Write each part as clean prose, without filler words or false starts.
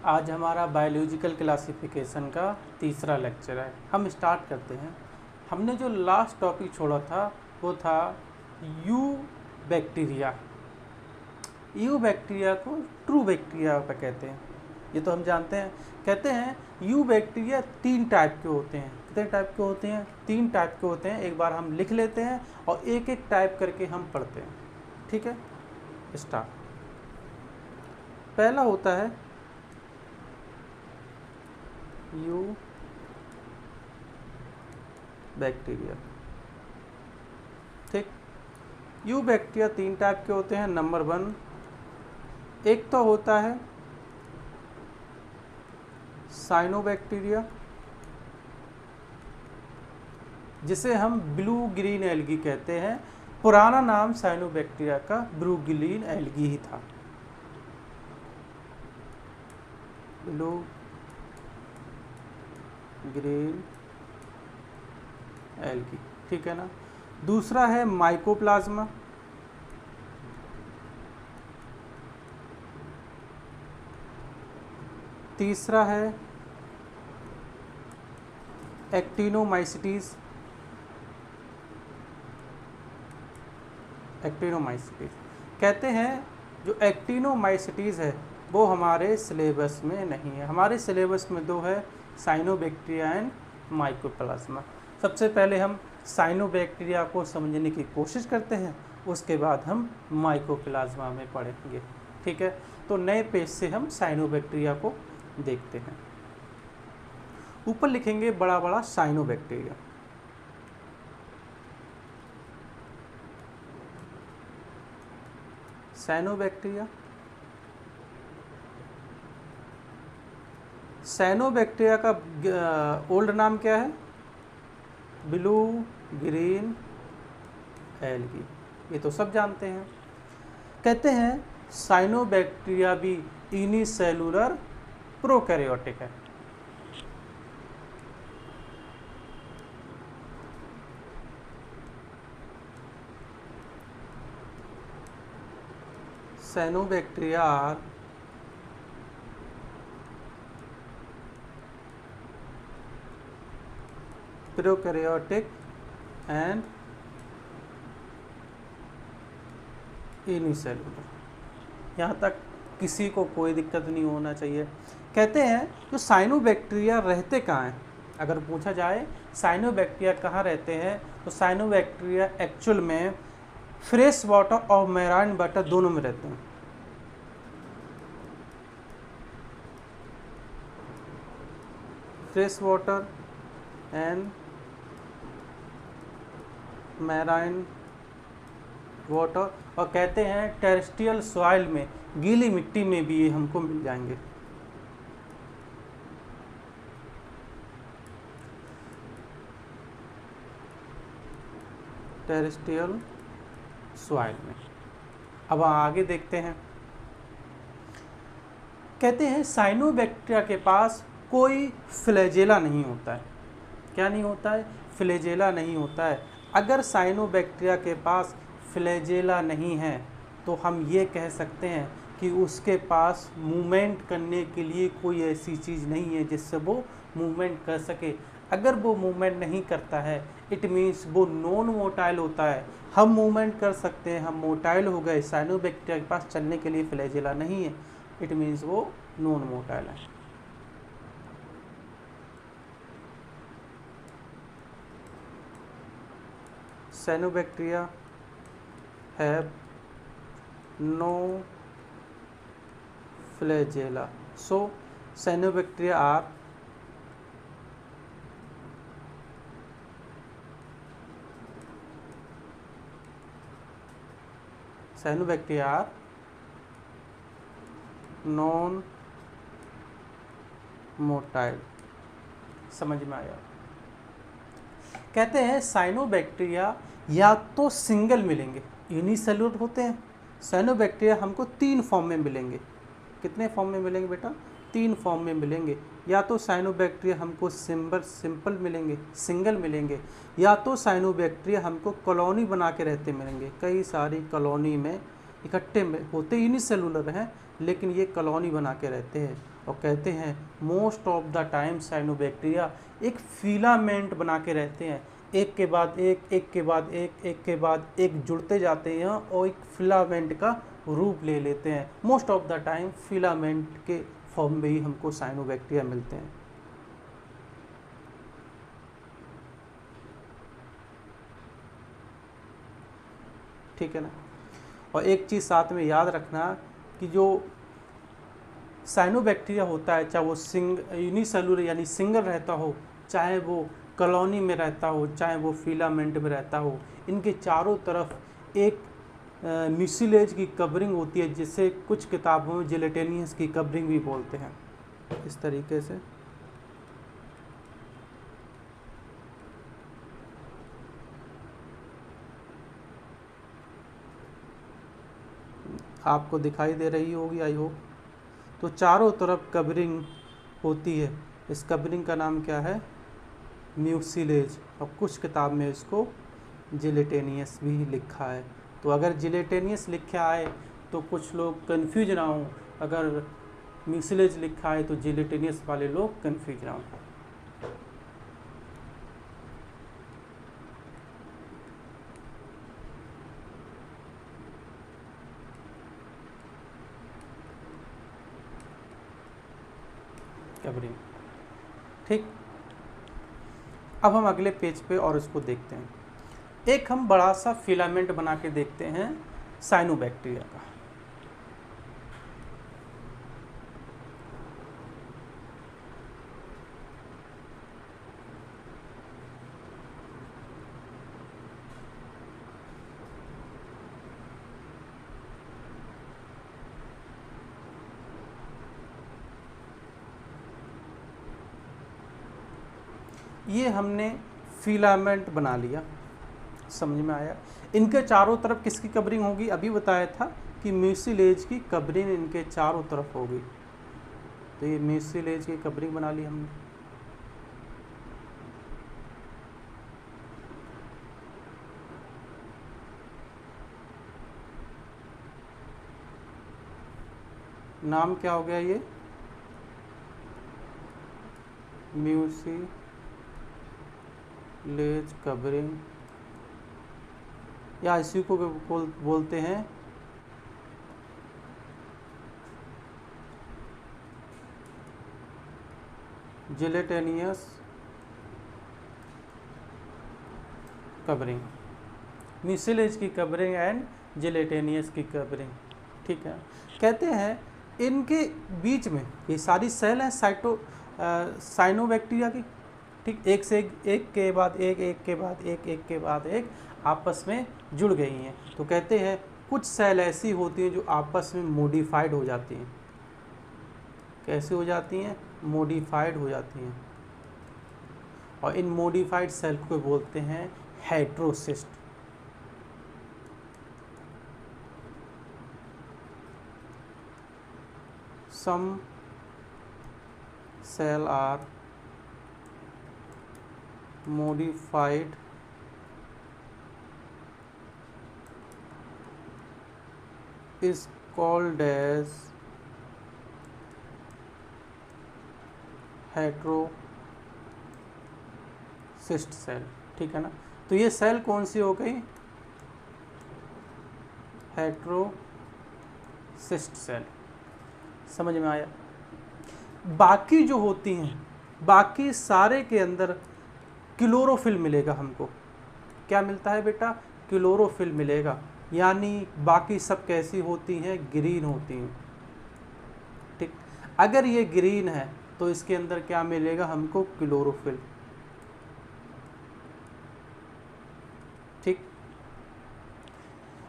आज हमारा biological classification का तीसरा लेक्चर है। हम स्टार्ट करते हैं। हमने जो लास्ट टॉपिक छोड़ा था वो था यू बैक्टीरिया। यू बैक्टीरिया को ट्रू बैक्टीरिया पर कहते हैं, ये तो हम जानते हैं। कहते हैं यू बैक्टीरिया 3 टाइप के होते हैं। कितने टाइप के होते हैं? 3 टाइप के होते हैं। एक बार हम लिख लेते हैं और एक एक टाइप करके हम पढ़ते हैं। ठीक है, स्टार्ट। पहला होता है यू बैक्टीरिया। ठीक, यू बैक्टीरिया 3 टाइप के होते हैं। नंबर 1, एक तो होता है साइनोबैक्टीरिया, जिसे हम ब्लू ग्रीन एल्गी कहते हैं। पुराना नाम साइनोबैक्टीरिया का ब्लू ग्रीन एल्गी ही था। ब्लू ग्रीन एल्गी, ठीक है ना। दूसरा है माइकोप्लाज्मा, तीसरा है एक्टिनोमाइसिटीज। एक्टिनोमाइसिटीज कहते हैं जो एक्टिनोमाइसिटीज है वो हमारे सिलेबस में नहीं है। हमारे सिलेबस में 2 है, साइनोबैक्टीरिया एंड माइकोप्लाज्मा। सबसे पहले हम साइनोबैक्टीरिया को समझने की कोशिश करते हैं, उसके बाद हम माइकोप्लाज्मा में पढ़ेंगे। ठीक है, तो नए पेज से हम साइनोबैक्टीरिया को देखते हैं। ऊपर लिखेंगे बड़ा बड़ा साइनोबैक्टीरिया। साइनोबैक्टीरिया, साइनोबैक्टीरिया का ओल्ड नाम क्या है? ब्लू ग्रीन एल्गी, ये तो सब जानते हैं। कहते हैं साइनोबैक्टीरिया भी यूनिसेलुलर प्रोकैरियोटिक है। Cyanobacteria are prokaryotic and unicellular. यहाँ तक किसी को कोई दिक्कत नहीं होना चाहिए। कहते हैं जो साइनोबैक्टीरिया रहते कहाँ हैं? अगर पूछा जाए साइनोबैक्टीरिया कहाँ रहते हैं, तो साइनोबैक्टीरिया एक्चुअल में फ्रेश वाटर और मैराइन वाटर दोनों में रहते हैं। Fresh water and marine water, और कहते हैं टेरेस्ट्रियल सॉइल में, गीली मिट्टी में भी ये हमको मिल जाएंगे। टेरेस्ट्रियल सॉइल में। अब आगे देखते हैं। कहते हैं साइनोबैक्टीरिया के पास कोई फ्लैजेला नहीं होता है। क्या नहीं होता है? फ्लैजेला नहीं होता है। अगर साइनोबैक्टीरिया के पास फ्लैजेला नहीं है तो हम ये कह सकते हैं कि उसके पास मूवमेंट करने के लिए कोई ऐसी चीज़ नहीं है जिससे वो मूवमेंट कर सके। अगर वो मूवमेंट नहीं करता है, इट मीन्स वो नॉन मोटाइल होता है। हम मूवमेंट कर सकते हैं, हम मोटाइल हो गए। साइनोबैक्टीरिया के पास चलने के लिए फ्लैजेला नहीं है, इट मीन्स वो नॉन मोटाइल है। Cyanobacteria have no flagella, so cyanobacteria are non motile. समझ में आया? कहते हैं साइनोबैक्टीरिया या तो सिंगल मिलेंगे, यूनिसेलुलर होते हैं। साइनोबैक्टीरिया हमको 3 फॉर्म में मिलेंगे। कितने फॉर्म में मिलेंगे बेटा? 3 फॉर्म में मिलेंगे। या तो साइनोबैक्टीरिया हमको सिंपल मिलेंगे, सिंगल मिलेंगे, या तो साइनोबैक्टीरिया हमको कॉलोनी बना के रहते मिलेंगे। कई सारी कॉलोनी में इकट्ठे में होते यूनिसेलुलर हैं, लेकिन ये कॉलोनी बना के रहते हैं। और कहते हैं most of the time cyanobacteria एक फिलामेंट बना के रहते हैं, एक के बाद एक, एक के बाद एक, एक के बाद एक जुड़ते जाते हैं और एक फिलामेंट का रूप ले लेते हैं। Most of the time filament के फॉर्म में ही हमको साइनोबैक्टीरिया मिलते हैं। ठीक है ना। और एक चीज़ साथ में याद रखना कि जो साइनोबैक्टीरिया होता है, चाहे वो यूनिसेलुलर यानी सिंगल रहता हो, चाहे वो कॉलोनी में रहता हो, चाहे वो फिलामेंट में रहता हो, इनके चारों तरफ एक म्यूसिलेज की कवरिंग होती है, जिसे कुछ किताबों में जिलेटेनियस की कवरिंग भी बोलते हैं। इस तरीके से आपको दिखाई दे रही होगी आई होप। तो चारों तरफ कवरिंग होती है, इस कवरिंग का नाम क्या है? म्यूसिलेज। और कुछ किताब में इसको जिलेटेनियस भी लिखा है। तो अगर जिलेटेनियस लिखा है तो कुछ लोग कंफ्यूज ना हों, अगर म्यूसिलेज लिखा है तो जिलेटेनियस वाले लोग कंफ्यूज ना हों। कवरिंग, ठीक। अब हम अगले पेज पे और इसको देखते हैं। एक हम बड़ा सा फिलामेंट बना के देखते हैं साइनोबैक्टीरिया का। ये हमने फिलामेंट बना लिया, समझ में आया। इनके चारों तरफ किसकी कवरिंग होगी? अभी बताया था कि म्यूसिलेज की कवरिंग इनके चारों तरफ होगी। तो ये म्यूसिलेज की कवरिंग बना ली हमने। नाम क्या हो गया ये? म्यूसिलेज कवरिंग, या इसी को बोलते हैं जिलेटेनियस कवरिंग। म्यूसिलेज की कवरिंग एंड जिलेटेनियस की कवरिंग, ठीक है। कहते हैं इनके बीच में ये सारी सेल हैं साइनोबैक्टीरिया की, ठीक। एक से एक के बाद एक, एक के बाद एक, एक के बाद एक आपस में जुड़ गई हैं। तो कहते हैं कुछ सेल ऐसी होती हैं जो आपस में मॉडिफाइड हो जाती हैं। कैसे हो जाती हैं? मॉडिफाइड हो जाती हैं। और इन मॉडिफाइड सेल को बोलते हैं heterocyst. Some cell are modified is called as heterocyst cell, ठीक है ना। तो ये सेल कौन सी हो गई? हेटेरोसिस्ट सेल, समझ में आया। बाकी जो होती हैं, बाकी सारे के अंदर क्लोरोफिल मिलेगा हमको। क्या मिलता है बेटा? क्लोरोफिल मिलेगा। यानी बाकी सब कैसी होती हैं? ग्रीन होती हैं, ठीक। अगर ये ग्रीन है तो इसके अंदर क्या मिलेगा हमको? क्लोरोफिल, ठीक।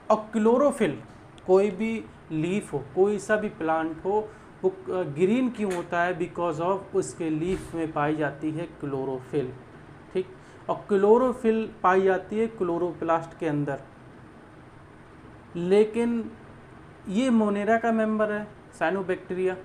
और क्लोरोफिल कोई भी लीफ हो, कोई सा भी प्लांट हो, वो ग्रीन क्यों होता है? बिकॉज ऑफ उसके लीफ में पाई जाती है क्लोरोफिल, ठीक। और क्लोरोफिल पाई जाती है क्लोरोप्लास्ट के अंदर। लेकिन ये मोनेरा का मेंबर है साइनोबैक्टीरिया,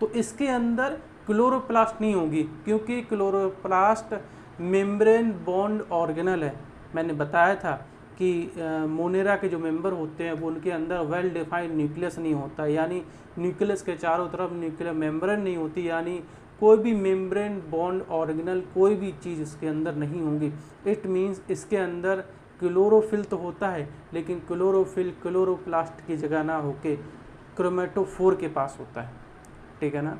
तो इसके अंदर क्लोरोप्लास्ट नहीं होगी, क्योंकि क्लोरोप्लास्ट मेम्ब्रेन बॉन्ड ऑर्गेनल है। मैंने बताया था कि मोनेरा के जो मेंबर होते हैं वो उनके अंदर वेल डिफाइंड न्यूक्लियस नहीं होता, यानी न्यूक्लियस के चारों तरफ न्यूक्लियर मेम्ब्रेन नहीं होती, यानी कोई भी मेम्ब्रेन बॉन्ड ऑर्गेनल कोई भी चीज़ इसके अंदर नहीं होंगी। इट मीन्स इसके अंदर क्लोरोफिल तो होता है, लेकिन क्लोरोफिल क्लोरोप्लास्ट की जगह ना होके क्रोमेटोफोर के पास होता है, ठीक है ना।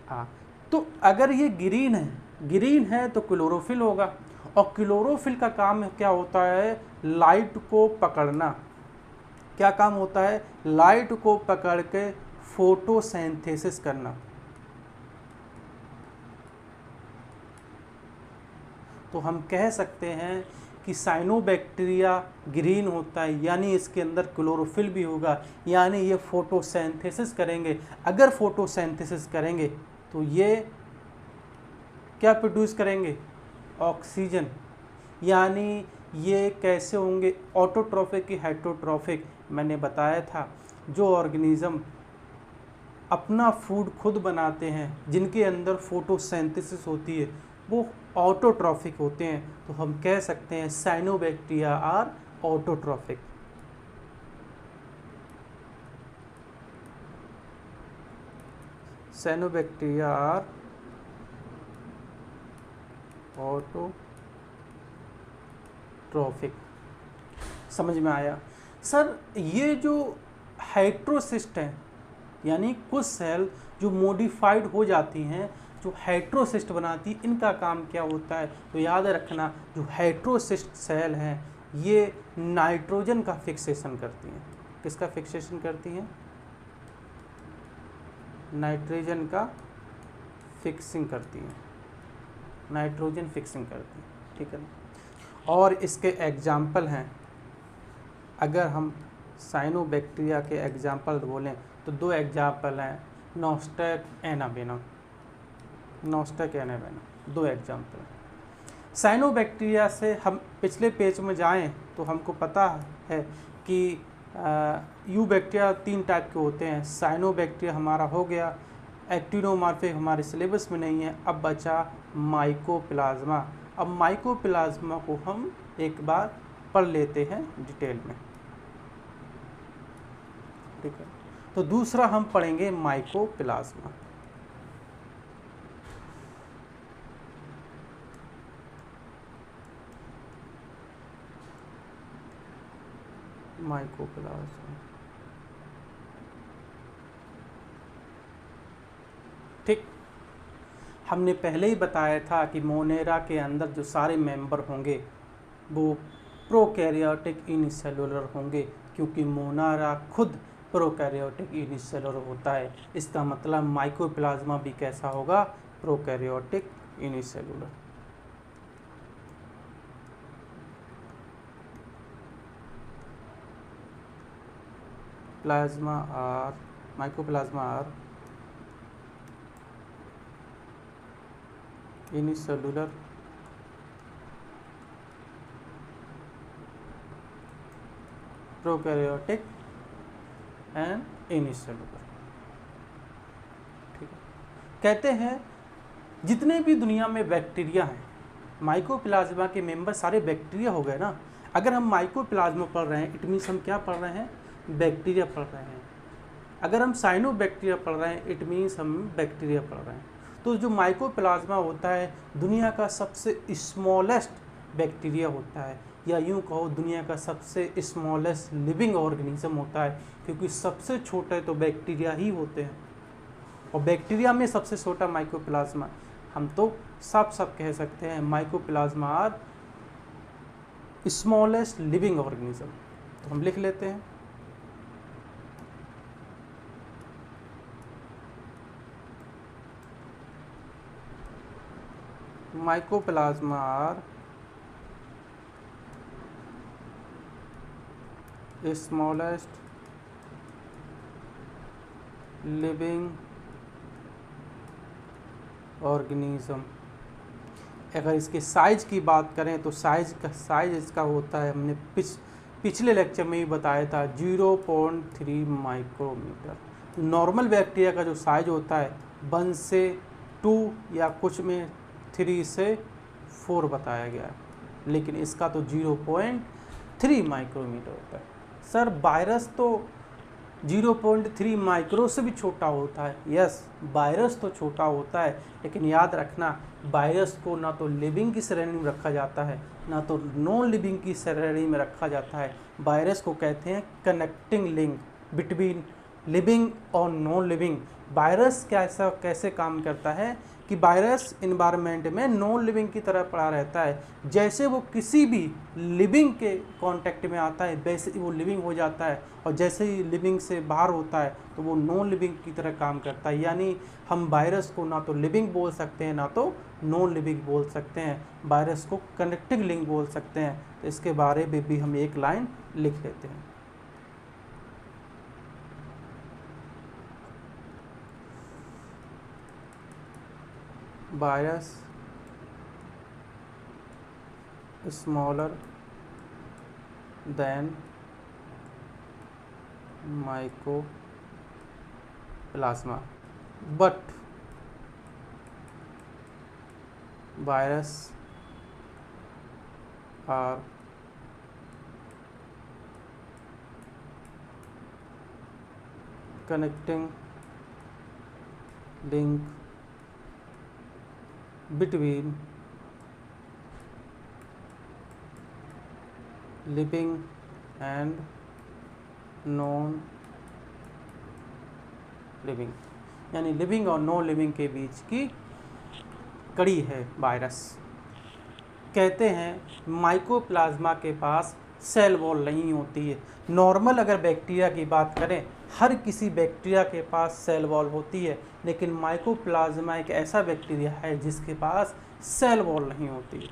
हाँ, तो अगर ये ग्रीन है तो क्लोरोफिल होगा, और क्लोरोफिल का काम क्या होता है, लाइट को पकड़ना। क्या काम होता है, लाइट को पकड़ के फोटोसिंथेसिस करना। तो हम कह सकते हैं कि साइनोबैक्टीरिया ग्रीन होता है, यानी इसके अंदर क्लोरोफिल भी होगा, यानी ये फोटोसिंथेसिस करेंगे। अगर फोटोसिंथेसिस करेंगे तो ये क्या प्रोड्यूस करेंगे, ऑक्सीजन। यानी ये कैसे होंगे, ऑटोट्रॉफिक की हेटरोट्रॉफिक। मैंने बताया था जो ऑर्गेनिज्म अपना फूड खुद बनाते हैं, जिनके अंदर फोटोसिंथेसिस होती है, वो ऑटोट्रॉफिक होते हैं। तो हम कह सकते हैं cyanobacteria are autotrophic. Cyanobacteria are autotrophic. समझ में आया सर। ये जो हेट्रोसिस्ट हैं, यानी कुछ सेल जो मॉडिफाइड हो जाती हैं, जो हेट्रोसिस्ट बनाती, इनका काम क्या होता है, तो याद रखना जो हेट्रोसिस्ट सेल हैं ये नाइट्रोजन का फिक्सेशन करती हैं। किसका फिक्सेशन करती हैं, नाइट्रोजन का फिक्सिंग करती हैं, नाइट्रोजन फिक्सिंग करती हैं, ठीक है ना। और इसके एग्जाम्पल हैं, अगर हम साइनोबैक्टीरिया के एग्जाम्पल बोलें तो दो एग्जाम्पल हैं, नॉस्टैक एनाबेनम, नॉस्टैक एनाबेनम, दो एग्जाम्पल। साइनोबैक्टीरिया से हम पिछले पेज में जाएं तो हमको पता है कि यू बैक्टीरिया 3 टाइप के होते हैं। साइनोबैक्टीरिया हमारा हो गया, एक्टिनोमॉर्फिक हमारे सिलेबस में नहीं है। अब बचा माइकोप्लाज्मा। अब माइकोप्लाज्मा को हम एक बार पढ़ लेते हैं डिटेल में, ठीक है। तो दूसरा हम पढ़ेंगे माइकोप्लाज्मा। माइकोप्लाज्मा, ठीक। हमने पहले ही बताया था कि मोनेरा के अंदर जो सारे मेंबर होंगे वो प्रोकैरियोटिक यूनिसेलुलर होंगे, क्योंकि मोनेरा खुद प्रोकैरियोटिक यूनिसेलुलर होता है। इसका मतलब माइकोप्लाज्मा भी कैसा होगा, prokaryotic unicellular. Plasma are, mycoplasma are unicellular prokaryotic and unicellular, ठीक है। कहते हैं जितने भी दुनिया में बैक्टीरिया हैं, माइकोप्लाज्मा के मेंबर सारे बैक्टीरिया हो गए ना। अगर हम माइकोप्लाज्मा पढ़ रहे हैं, इट मीन्स हम क्या पढ़ रहे हैं, बैक्टीरिया पढ़ रहे हैं। अगर हम साइनोबैक्टीरिया पढ़ रहे हैं, इट मीन्स हम बैक्टीरिया पढ़ रहे हैं। तो जो माइकोप्लाज्मा होता है दुनिया का सबसे स्मॉलेस्ट बैक्टीरिया होता है, या यूँ कहो दुनिया का सबसे स्मॉलेस्ट लिविंग ऑर्गेनिज्म होता है, क्योंकि सबसे छोटे तो बैक्टीरिया ही होते हैं, और बैक्टीरिया में सबसे छोटा माइकोप्लाज्मा। हम तो सब कह सकते हैं mycoplasma are smallest living organism. तो हम लिख लेते हैं mycoplasma are smallest living organism. अगर इसके साइज की बात करें तो साइज इसका होता है, हमने पिछले लेक्चर में ही बताया था, 0.3 माइक्रोमीटर। नॉर्मल बैक्टीरिया का जो साइज होता है 1 से 2 या कुछ में 3 से 4 बताया गया है, लेकिन इसका तो 0.3 माइक्रोमीटर होता है। सर वायरस तो 0.3 माइक्रो से भी छोटा होता है। यस, वायरस तो छोटा होता है, लेकिन याद रखना वायरस को ना तो लिविंग की श्रेणी में रखा जाता है, ना तो नॉन लिविंग की श्रेणी में रखा जाता है। वायरस को कहते हैं कनेक्टिंग लिंक बिटवीन लिविंग और नॉन लिविंग। वायरस कैसे काम करता है कि वायरस इन्वायरमेंट में नॉन लिविंग की तरह पड़ा रहता है। जैसे वो किसी भी लिविंग के कांटेक्ट में आता है वैसे ही वो लिविंग हो जाता है, और जैसे ही लिविंग से बाहर होता है तो वो नॉन लिविंग की तरह काम करता है। यानी हम वायरस को ना तो लिविंग बोल सकते हैं ना तो नॉन लिविंग बोल सकते हैं, वायरस को कनेक्टिंग लिंक बोल सकते हैं। तो इसके बारे में भी हम एक लाइन लिख लेते हैं। Virus smaller than mycoplasma, but virus are connecting link between living and non living, यानी लिविंग और नॉन लिविंग के बीच की कड़ी है वायरस। कहते हैं माइकोप्लाज्मा के पास सेल वॉल नहीं होती है। नॉर्मल अगर बैक्टीरिया की बात करें, हर किसी बैक्टीरिया के पास सेल वॉल होती है, लेकिन माइकोप्लाज्मा एक ऐसा बैक्टीरिया है जिसके पास सेल वॉल नहीं होती है।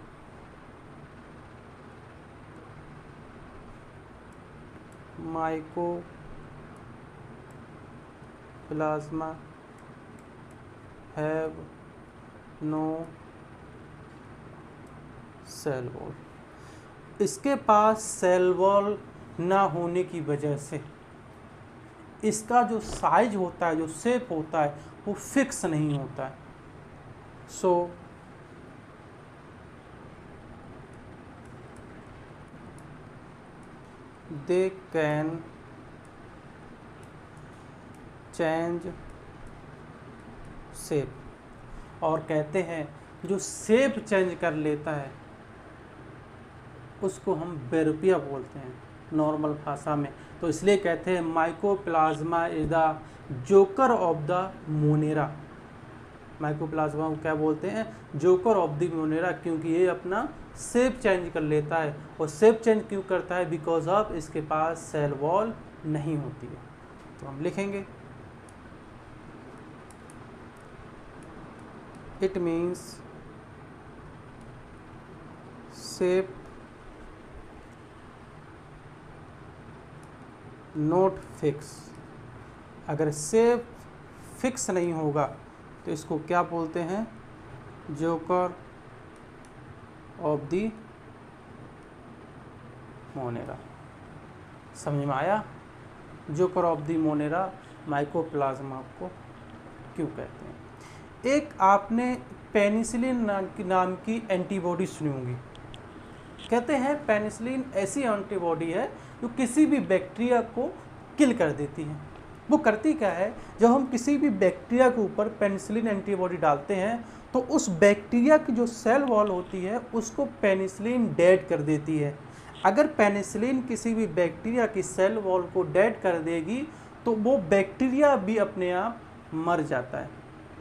Mycoplasma have no cell wall. इसके पास सेल वॉल ना होने की वजह से इसका जो साइज होता है, जो शेप होता है, वो फिक्स नहीं होता है। सो दे कैन चेंज शेप, और कहते हैं जो शेप चेंज कर लेता है उसको हम बेरोपिया बोलते हैं नॉर्मल भाषा में। तो इसलिए कहते हैं mycoplasma is the joker of the Monera. Mycoplasma को क्या बोलते हैं? जोकर ऑफ द मोनेरा, क्योंकि ये अपना शेप चेंज कर लेता है। और शेप चेंज क्यों करता है? बिकॉज ऑफ इसके पास सेल वॉल नहीं होती है। तो हम लिखेंगे it means shape note fix. अगर शेप फिक्स नहीं होगा तो इसको क्या बोलते हैं? Joker of the Monera. समझ में आया? Joker of the Monera mycoplasma को क्यों कहते हैं। एक आपने पेनिसिलिन नाम की एंटीबॉडी सुनी होगी। कहते हैं पेनिसिलिन ऐसी एंटीबॉडी है जो किसी भी बैक्टीरिया को किल कर देती है। वो करती क्या है? जब हम किसी भी बैक्टीरिया के ऊपर पेनिसिलिन एंटीबॉडी डालते हैं तो उस बैक्टीरिया की जो सेल वॉल होती है उसको पेनिसिलिन डेड कर देती है। अगर पेनिसिलिन किसी भी बैक्टीरिया की सेल वॉल को डेड कर देगी तो वो बैक्टीरिया भी अपने आप मर जाता है।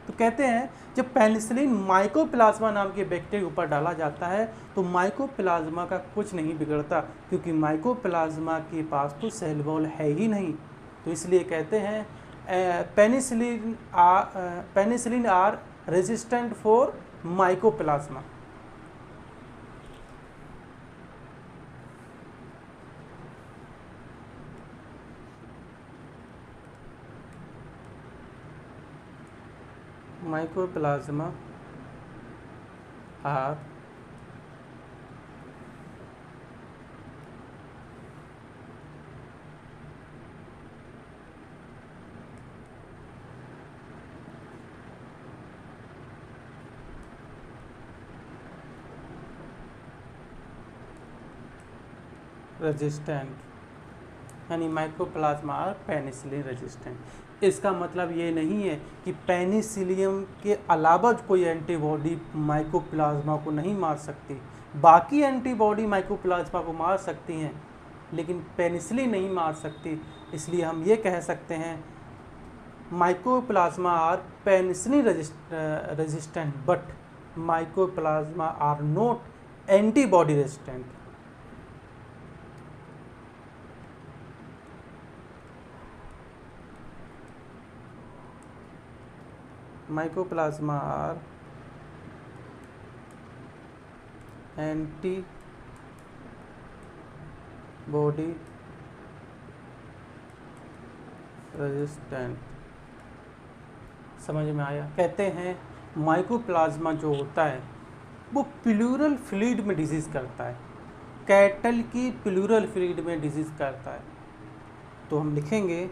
तो कहते हैं जब पेनिसिलिन माइकोप्लाज्मा नाम के बैक्टीरिया के ऊपर डाला जाता है तो माइकोप्लाज्मा का कुछ नहीं बिगड़ता, क्योंकि माइकोप्लाज्मा के पास तो सेल वॉल है ही नहीं। तो इसलिए कहते हैं penicillin are resistant for mycoplasma. Mycoplasma are resistant, यानी माइकोप्लाज्मा आर पेनिसिलिन रेजिस्टेंट। इसका मतलब ये नहीं है कि पेनिसिलियम के अलावा कोई एंटीबॉडी माइकोप्लाज्मा को नहीं मार सकती। बाकी एंटीबॉडी माइकोप्लाज्मा को मार सकती हैं, लेकिन पेनिसिलिन नहीं मार सकती। इसलिए हम ये कह सकते हैं mycoplasma are penicillin resistant, but mycoplasma are not antibody resistant. Mycoplasma are antibody resistant. समझ में आया? कहते हैं माइकोप्लाज्मा जो होता है वो प्लूरल फ्लूइड में डिजीज़ करता है, कैटल की प्लूरल फ्लूइड में डिजीज़ करता है। तो हम लिखेंगे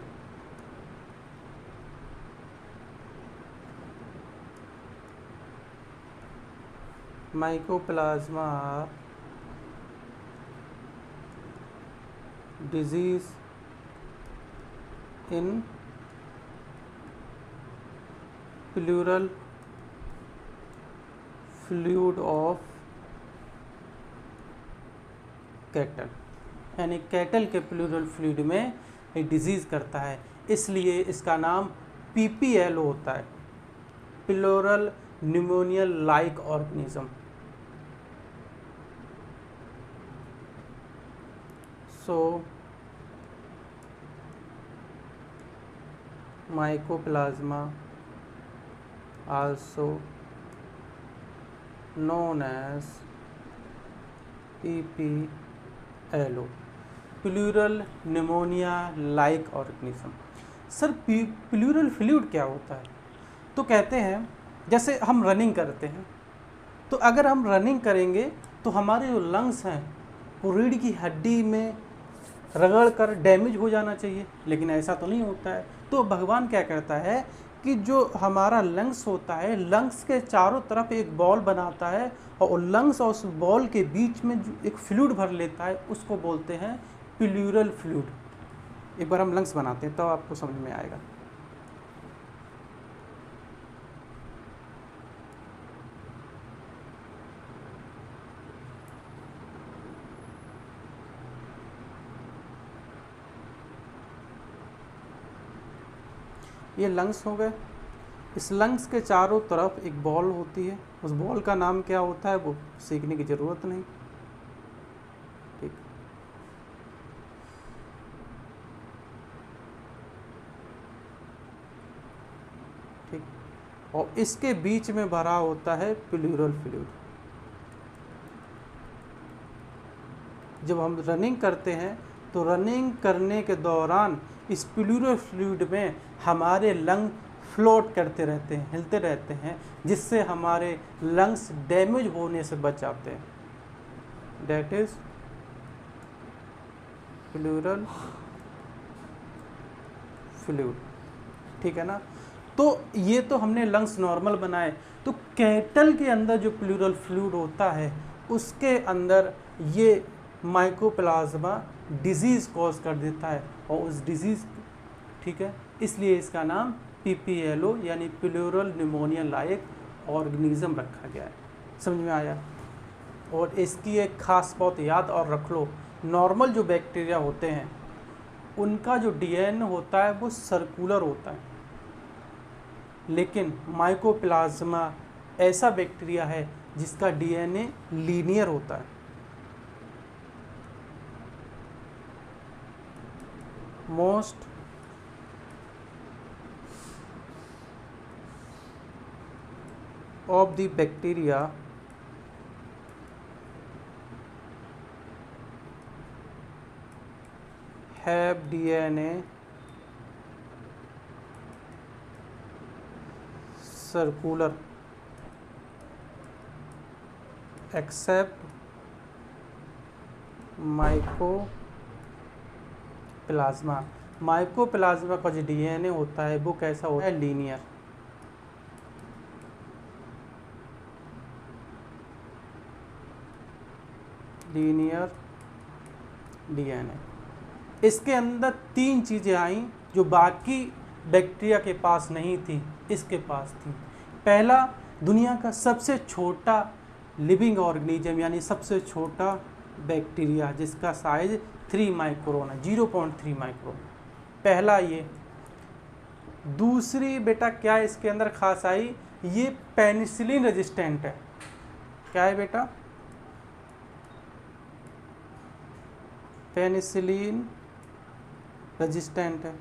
mycoplasma disease in pleural fluid of cattle, यानी कैटल के प्लूरल फ्लूइड में एक डिजीज़ करता है, इसलिए इसका नाम PPL होता है, pleural pneumonia like organism. So mycoplasma also known as PPLO, pleural pneumonia like organism. Sir pleural fluid क्या होता है? तो कहते हैं जैसे हम रनिंग करते हैं, तो अगर हम रनिंग करेंगे तो हमारे जो लंग्स हैं वो रीढ़ की हड्डी में रगड़ कर डैमेज हो जाना चाहिए, लेकिन ऐसा तो नहीं होता है। तो भगवान क्या करता है कि जो हमारा लंग्स होता है, लंग्स के चारों तरफ एक बॉल बनाता है और लंग्स और उस बॉल के बीच में जो एक फ्लूइड भर लेता है उसको बोलते हैं प्लूरल फ्लूइड। एक बार हम लंग्स बनाते हैं तो आपको समझ में आएगा। ये लंग्स हो गए। इस लंग्स के चारों तरफ एक बॉल होती है, उस बॉल का नाम क्या होता है वो सीखने की ज़रूरत नहीं, ठीक। ठीक, और इसके बीच में भरा होता है प्लूरल फ्लूइड। जब हम रनिंग करते हैं तो रनिंग करने के दौरान इस प्लूरल फ्लूइड में हमारे लंग फ्लोट करते रहते हैं, हिलते रहते हैं, जिससे हमारे लंग्स डैमेज होने से बच जाते हैं। दैट इज प्लूरल फ्लूइड, ठीक है ना। तो ये तो हमने लंग्स नॉर्मल बनाए, तो कैटल के अंदर जो प्लूरल फ्लूइड होता है उसके अंदर ये माइकोप्लाज्मा डिजीज़ कॉज कर देता है और उस डिजीज़, ठीक है, इसलिए इसका नाम PPLO यानी प्लूरल न्यूमोनिया लाइक ऑर्गेनिज्म रखा गया है। समझ में आया? और इसकी एक ख़ास बात याद और रख लो, नॉर्मल जो बैक्टीरिया होते हैं उनका जो DNA होता है वो सर्कुलर होता है, लेकिन माइकोप्लाज्मा ऐसा बैक्टीरिया है जिसका DNA लीनियर होता है। Most of the bacteria have DNA circular except mycoplasma. Mycoplasma का जो DNA होता है वो कैसा होता है? लीनियर। Linear DNA. इसके अंदर 3 चीज़ें आई जो बाकी बैक्टीरिया के पास नहीं थी, इसके पास थी। पहला, दुनिया का सबसे छोटा लिविंग ऑर्गेनिज्म यानी सबसे छोटा बैक्टीरिया जिसका साइज 3 माइक्रोन है, 0.3 माइक्रोन। पहला ये। दूसरी बेटा क्या इसके अंदर खास आई, ये पेनिसिलिन रेजिस्टेंट है। क्या है बेटा? पेनिसिलिन रेजिस्टेंट है।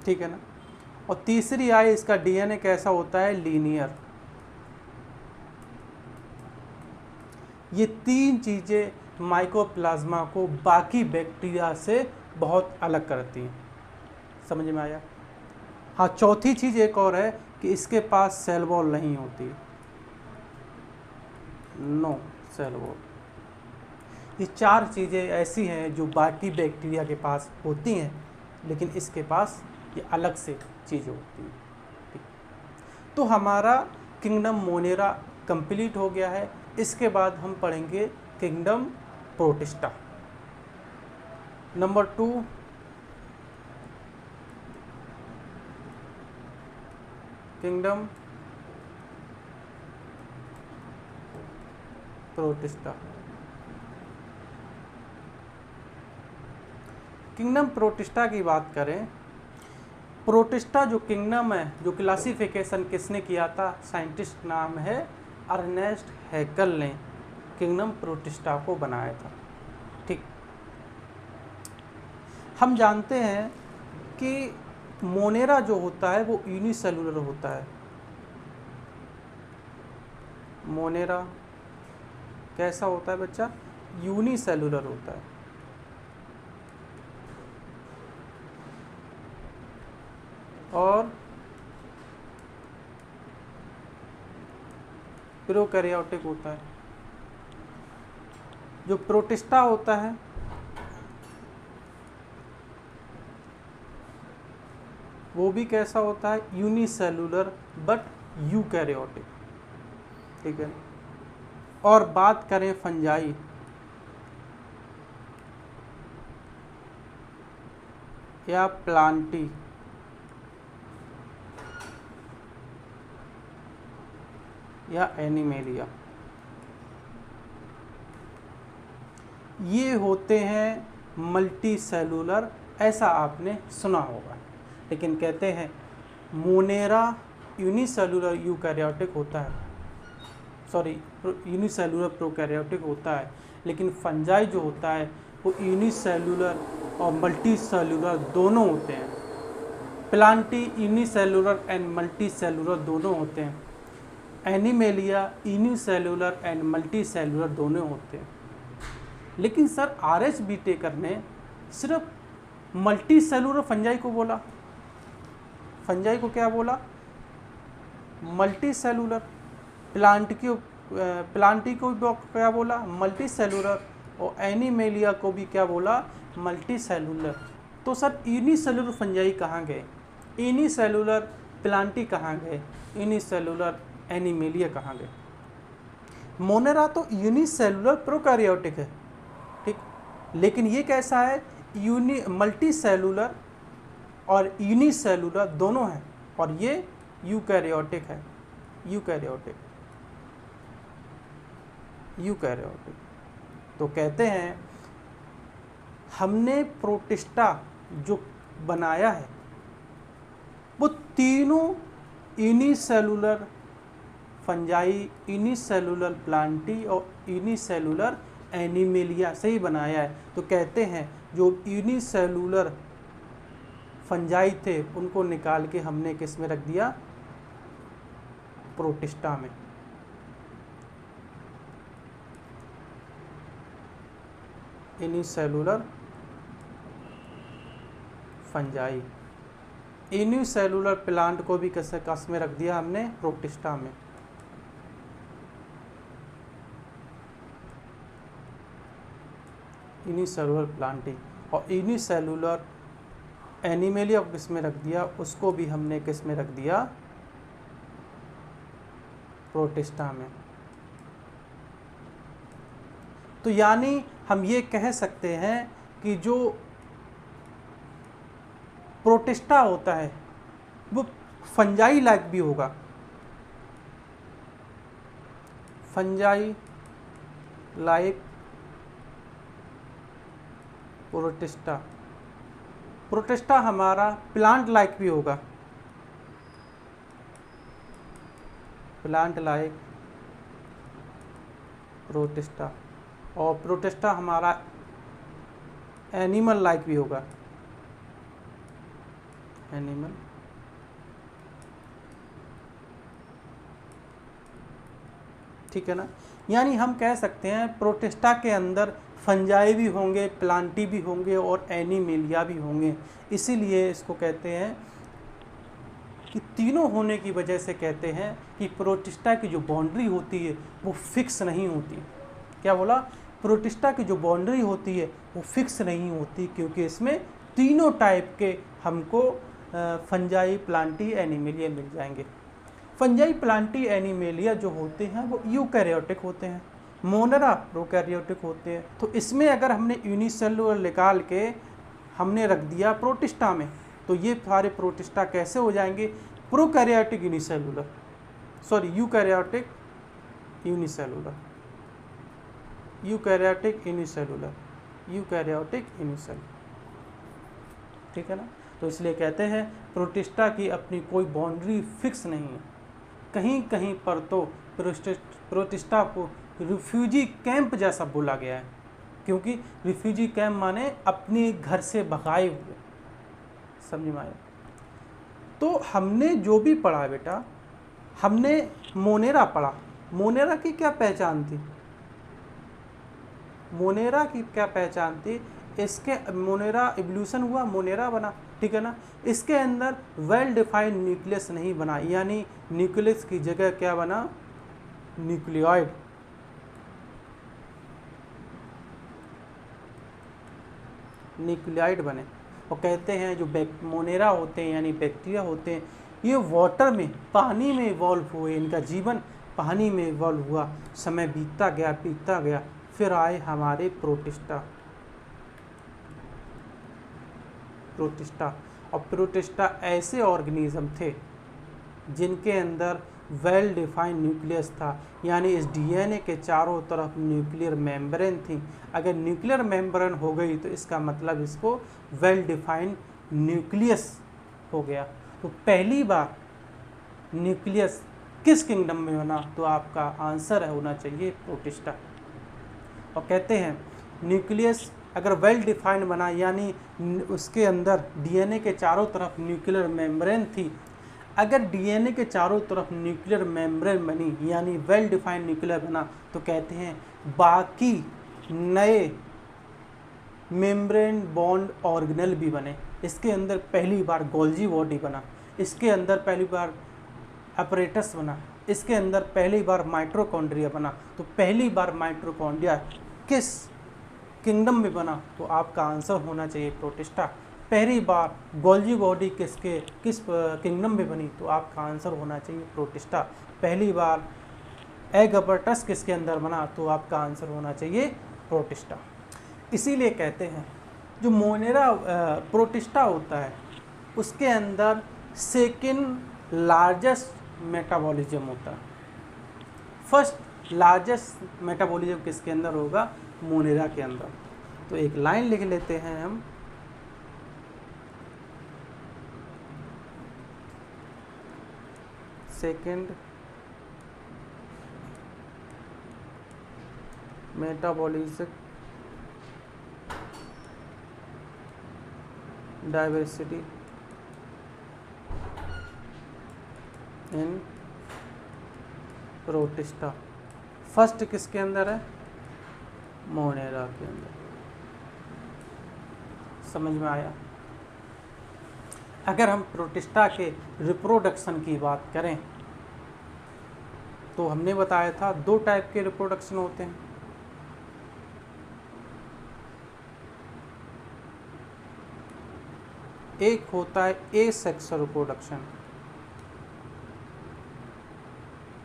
ठीक है ना। और तीसरी आई, इसका डीएनए कैसा होता है, लीनियर। ये 3 चीज़ें माइकोप्लाज्मा को बाकी बैक्टीरिया से बहुत अलग करती हैं। समझ में आया? हाँ, चौथी चीज़ एक और है कि इसके पास सेल वॉल नहीं होती, नो सेल वॉल। ये 4 चीज़ें ऐसी हैं जो बाकी बैक्टीरिया के पास होती हैं, लेकिन इसके पास ये अलग से चीज़ें होती हैं। ठीक, तो हमारा किंगडम मोनेरा कंप्लीट हो गया है। इसके बाद हम पढ़ेंगे kingdom protista. Number 2, kingdom protista. Kingdom protista की बात करें, प्रोटिस्टा जो किंगडम है, जो क्लासिफिकेशन किसने किया था, साइंटिस्ट नाम है अर्नेस्ट हैकल ने किंगडम प्रोटिस्टा को बनाया था। ठीक, हम जानते हैं कि मोनेरा जो होता है वो यूनिसेलुलर होता है। मोनेरा कैसा होता है बच्चा, यूनिसेलुलर होता है। और प्रोकैरियोटिक होता है। जो प्रोटिस्टा होता है वो भी कैसा होता है, यूनिसेलुलर बट यूकैरियोटिक। ठीक है। और बात करें फंजाई, या प्लांटी, या एनिमेलिया, ये होते हैं मल्टी सेलुलर। ऐसा आपने सुना होगा, लेकिन कहते हैं मोनेरा यूनिसेलुलर यूकैरियोटिक होता है, सॉरी यूनिसेलुलर प्रोकैरियोटिक होता है, लेकिन फंजाई जो होता है वो यूनिसेलुलर और मल्टी सेलुलर दोनों होते हैं। Plantae unicellular and multi cellular दोनों होते हैं। Animalia unicellular and multi cellular दोनों होते हैं। लेकिन सर आर.एच. बीटेकर ने सिर्फ मल्टी सेलुलर फंजाई को बोला। फंजाई को क्या बोला, मल्टी सेलुलर। प्लांटी को भी क्या बोला, मल्टी सेलुलर। और एनिमेलिया को भी क्या बोला, मल्टी सेलुलर। तो सर यूनिसेलुलर फंजाई कहाँ गए, यूनिसेलुलर प्लांटी कहाँ गए, यूनिसेलुलर एनिमेलिया कहाँ गए? मोनेरा तो यूनिसेलुलर प्रोकैरियोटिक है, ठीक, लेकिन ये कैसा है, मल्टी सेलुलर और यूनिसेलुलर दोनों हैं, और ये यूकैरियोटिक है। यूकैरियोटिक तो कहते हैं हमने प्रोटिस्टा जो बनाया है वो तीनों यूनिसेलुलर फंजाई, यूनिसेलुलर प्लांटी और यूनिसेलुलर एनिमेलिया से ही बनाया है। तो कहते हैं जो यूनिसेलुलर फंजाई थे उनको निकाल के हमने किस में रख दिया, प्रोटिस्टा में। यूनिसेलुलर फंजाई, यूनिसेलुलर प्लांट को भी कस में रख दिया हमने, प्रोटिस्टा में। यूनिसेलुलर प्लांटी और यूनिसेलुलर एनिमेलिया को किस में रख दिया, उसको भी हमने किस में रख दिया, प्रोटिस्टा में। तो यानी हम ये कह सकते हैं कि जो प्रोटिस्टा होता है वो फंजाई लाइक भी होगा, फंजाई लाइक प्रोटिस्टा। प्रोटिस्टा हमारा प्लांट लाइक भी होगा, प्लांट लाइक प्रोटिस्टा। और प्रोटिस्टा हमारा एनिमल लाइक भी होगा, एनिमल। ठीक है ना। यानी हम कह सकते हैं प्रोटिस्टा के अंदर फंजाई भी होंगे, प्लांटी भी होंगे और एनिमेलिया भी होंगे। इसीलिए इसको कहते हैं कि तीनों होने की वजह से कहते हैं कि प्रोटिस्टा की जो बाउंड्री होती है वो फिक्स नहीं होती। क्या बोला? प्रोटिस्टा की जो बाउंड्री होती है वो फिक्स नहीं होती, क्योंकि इसमें तीनों टाइप के हमको फंजाई, प्लांटी, एनिमेलिया मिल जाएंगे। फंजाई, प्लांटी, एनिमेलिया जो होते हैं वो यूकैरियोटिक होते हैं, मोनेरा प्रोकैरियोटिक होते हैं। तो इसमें अगर हमने यूनिसेलुलर निकाल के हमने रख दिया प्रोटिस्टा में, तो ये सारे प्रोटिस्टा कैसे हो जाएंगे? Prokaryotic unicellular, sorry eukaryotic unicellular, eukaryotic unicellular, eukaryotic unicellular. ठीक है ना। तो इसलिए कहते हैं प्रोटिस्टा की अपनी कोई बाउंड्री फिक्स नहीं है। कहीं कहीं पर तो प्रोटिस्टा को रिफ्यूजी कैंप जैसा बोला गया है, क्योंकि रिफ्यूजी कैंप माने अपने घर से भगाए हुए। समझ में आया? तो हमने जो भी पढ़ा बेटा, हमने मोनेरा पढ़ा। मोनेरा की क्या पहचान थी? मोनेरा की क्या पहचान थी? इसके मोनेरा इवोल्यूशन हुआ, मोनेरा बना। ठीक है ना। इसके अंदर वेल डिफाइंड न्यूक्लियस नहीं बना, यानी न्यूक्लियस की जगह क्या बना? न्यूक्लियोइड। न्यूक्लियोइड बने। और कहते हैं जो मोनेरा होते हैं यानी बैक्टीरिया होते हैं, ये वाटर में, पानी में इवॉल्व हुए, इनका जीवन पानी में इवॉल्व हुआ। समय बीतता गया, फिर आए हमारे प्रोटिस्टा। और प्रोटिस्टा ऐसे ऑर्गेनिज्म थे जिनके अंदर वेल डिफाइंड न्यूक्लियस था, यानी इस डीएनए के चारों तरफ न्यूक्लियर मेम्ब्रेन थी। अगर न्यूक्लियर मेम्ब्रेन हो गई तो इसका मतलब इसको वेल डिफाइंड न्यूक्लियस हो गया। तो पहली बार न्यूक्लियस किस किंगडम में बना? तो आपका आंसर होना चाहिए प्रोटिस्टा। और कहते हैं न्यूक्लियस अगर वेल डिफाइंड बना, यानी उसके अंदर डीएनए के चारों तरफ न्यूक्लियर मेम्ब्रेन थी। अगर डीएनए के चारों तरफ न्यूक्लियर मेम्ब्रेन बनी यानी वेल डिफाइंड न्यूक्लियर बना, तो कहते हैं बाकी नए मेम्ब्रेन बॉन्ड ऑर्गेनेल भी बने। इसके अंदर पहली बार गोल्जी बॉडी बना, इसके अंदर पहली बार अपरेटस बना, इसके अंदर पहली बार माइटोकॉन्ड्रिया बना। तो पहली बार माइटोकॉन्ड्रिया किस किंगडम में बना? तो आपका आंसर होना चाहिए प्रोटिस्टा। पहली बार गोल्जी बॉडी किस किंगडम में बनी? तो आपका आंसर होना चाहिए प्रोटिस्टा। पहली बार एग अपरेटस किसके अंदर बना? तो आपका आंसर होना चाहिए प्रोटिस्टा। इसीलिए कहते हैं जो मोनेरा प्रोटिस्टा होता है उसके अंदर सेकेंड लार्जेस्ट मेटाबॉलिज्म होता है। फर्स्ट लार्जेस्ट मेटाबॉलिज्म किसके अंदर होगा? मोनेरा के अंदर। तो एक लाइन लिख लेते हैं हम, second metabolism diversity in protista. First किसके अंदर है? मोनेरा के अंदर। समझ में आया? अगर हम प्रोटिस्टा के रिप्रोडक्शन की बात करें तो हमने बताया था दो टाइप के रिप्रोडक्शन होते हैं। एक होता है एसेक्सुअल रिप्रोडक्शन,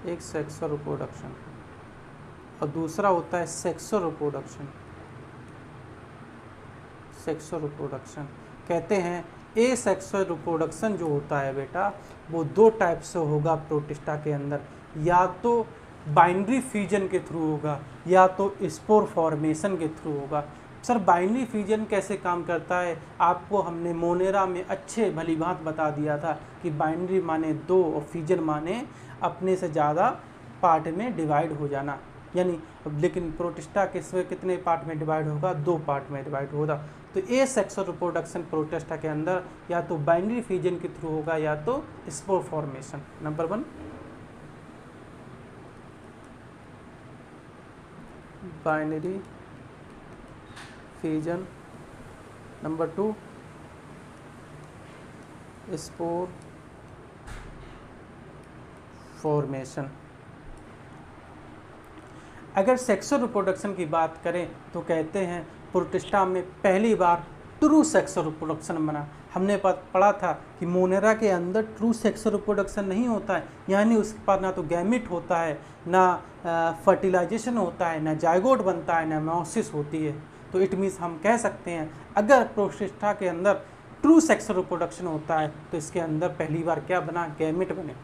एक सेक्सुअल रिप्रोडक्शन, और दूसरा होता है सेक्सुअल रिप्रोडक्शन। सेक्सुअल रिप्रोडक्शन कहते हैं ए सेक्सुअल रिप्रोडक्शन जो होता है बेटा वो दो टाइप से होगा प्रोटिस्टा के अंदर, या तो बाइनरी फ्यूजन के थ्रू होगा या तो स्पोर फॉर्मेशन के थ्रू होगा। सर बाइनरी फ्यूजन कैसे काम करता है, आपको हमने मोनेरा में अच्छे भली भांत बता दिया था कि बाइनरी माने दो और फ्यूजन माने अपने से ज़्यादा पार्ट में डिवाइड हो जाना, यानी लेकिन प्रोटिस्टा कितने पार्ट में डिवाइड होगा, दो पार्ट में डिवाइड होगा। तो ए सेक्सुअल रिप्रोडक्शन प्रोटिस्टा के अंदर या तो बाइनरी फ्यूजन के थ्रू होगा या तो spore formation. Number 1 binary fusion, number 2 spore formation. अगर सेक्सुअल रिप्रोडक्शन की बात करें तो कहते हैं प्रोटिस्टा में पहली बार ट्रू सेक्सुअल रिप्रोडक्शन बना। हमने पढ़ा था कि मोनेरा के अंदर ट्रू सेक्सुअल रिप्रोडक्शन नहीं होता है, यानी उसके पास ना तो गैमिट होता है, ना फर्टिलाइजेशन होता है, ना जायगोट बनता है, ना मेयोसिस होती है। तो इट मीन्स हम कह सकते हैं अगर प्रोटिस्टा के अंदर ट्रू सेक्सुअल रिप्रोडक्शन होता है तो इसके अंदर पहली बार क्या बना, गैमिट बने।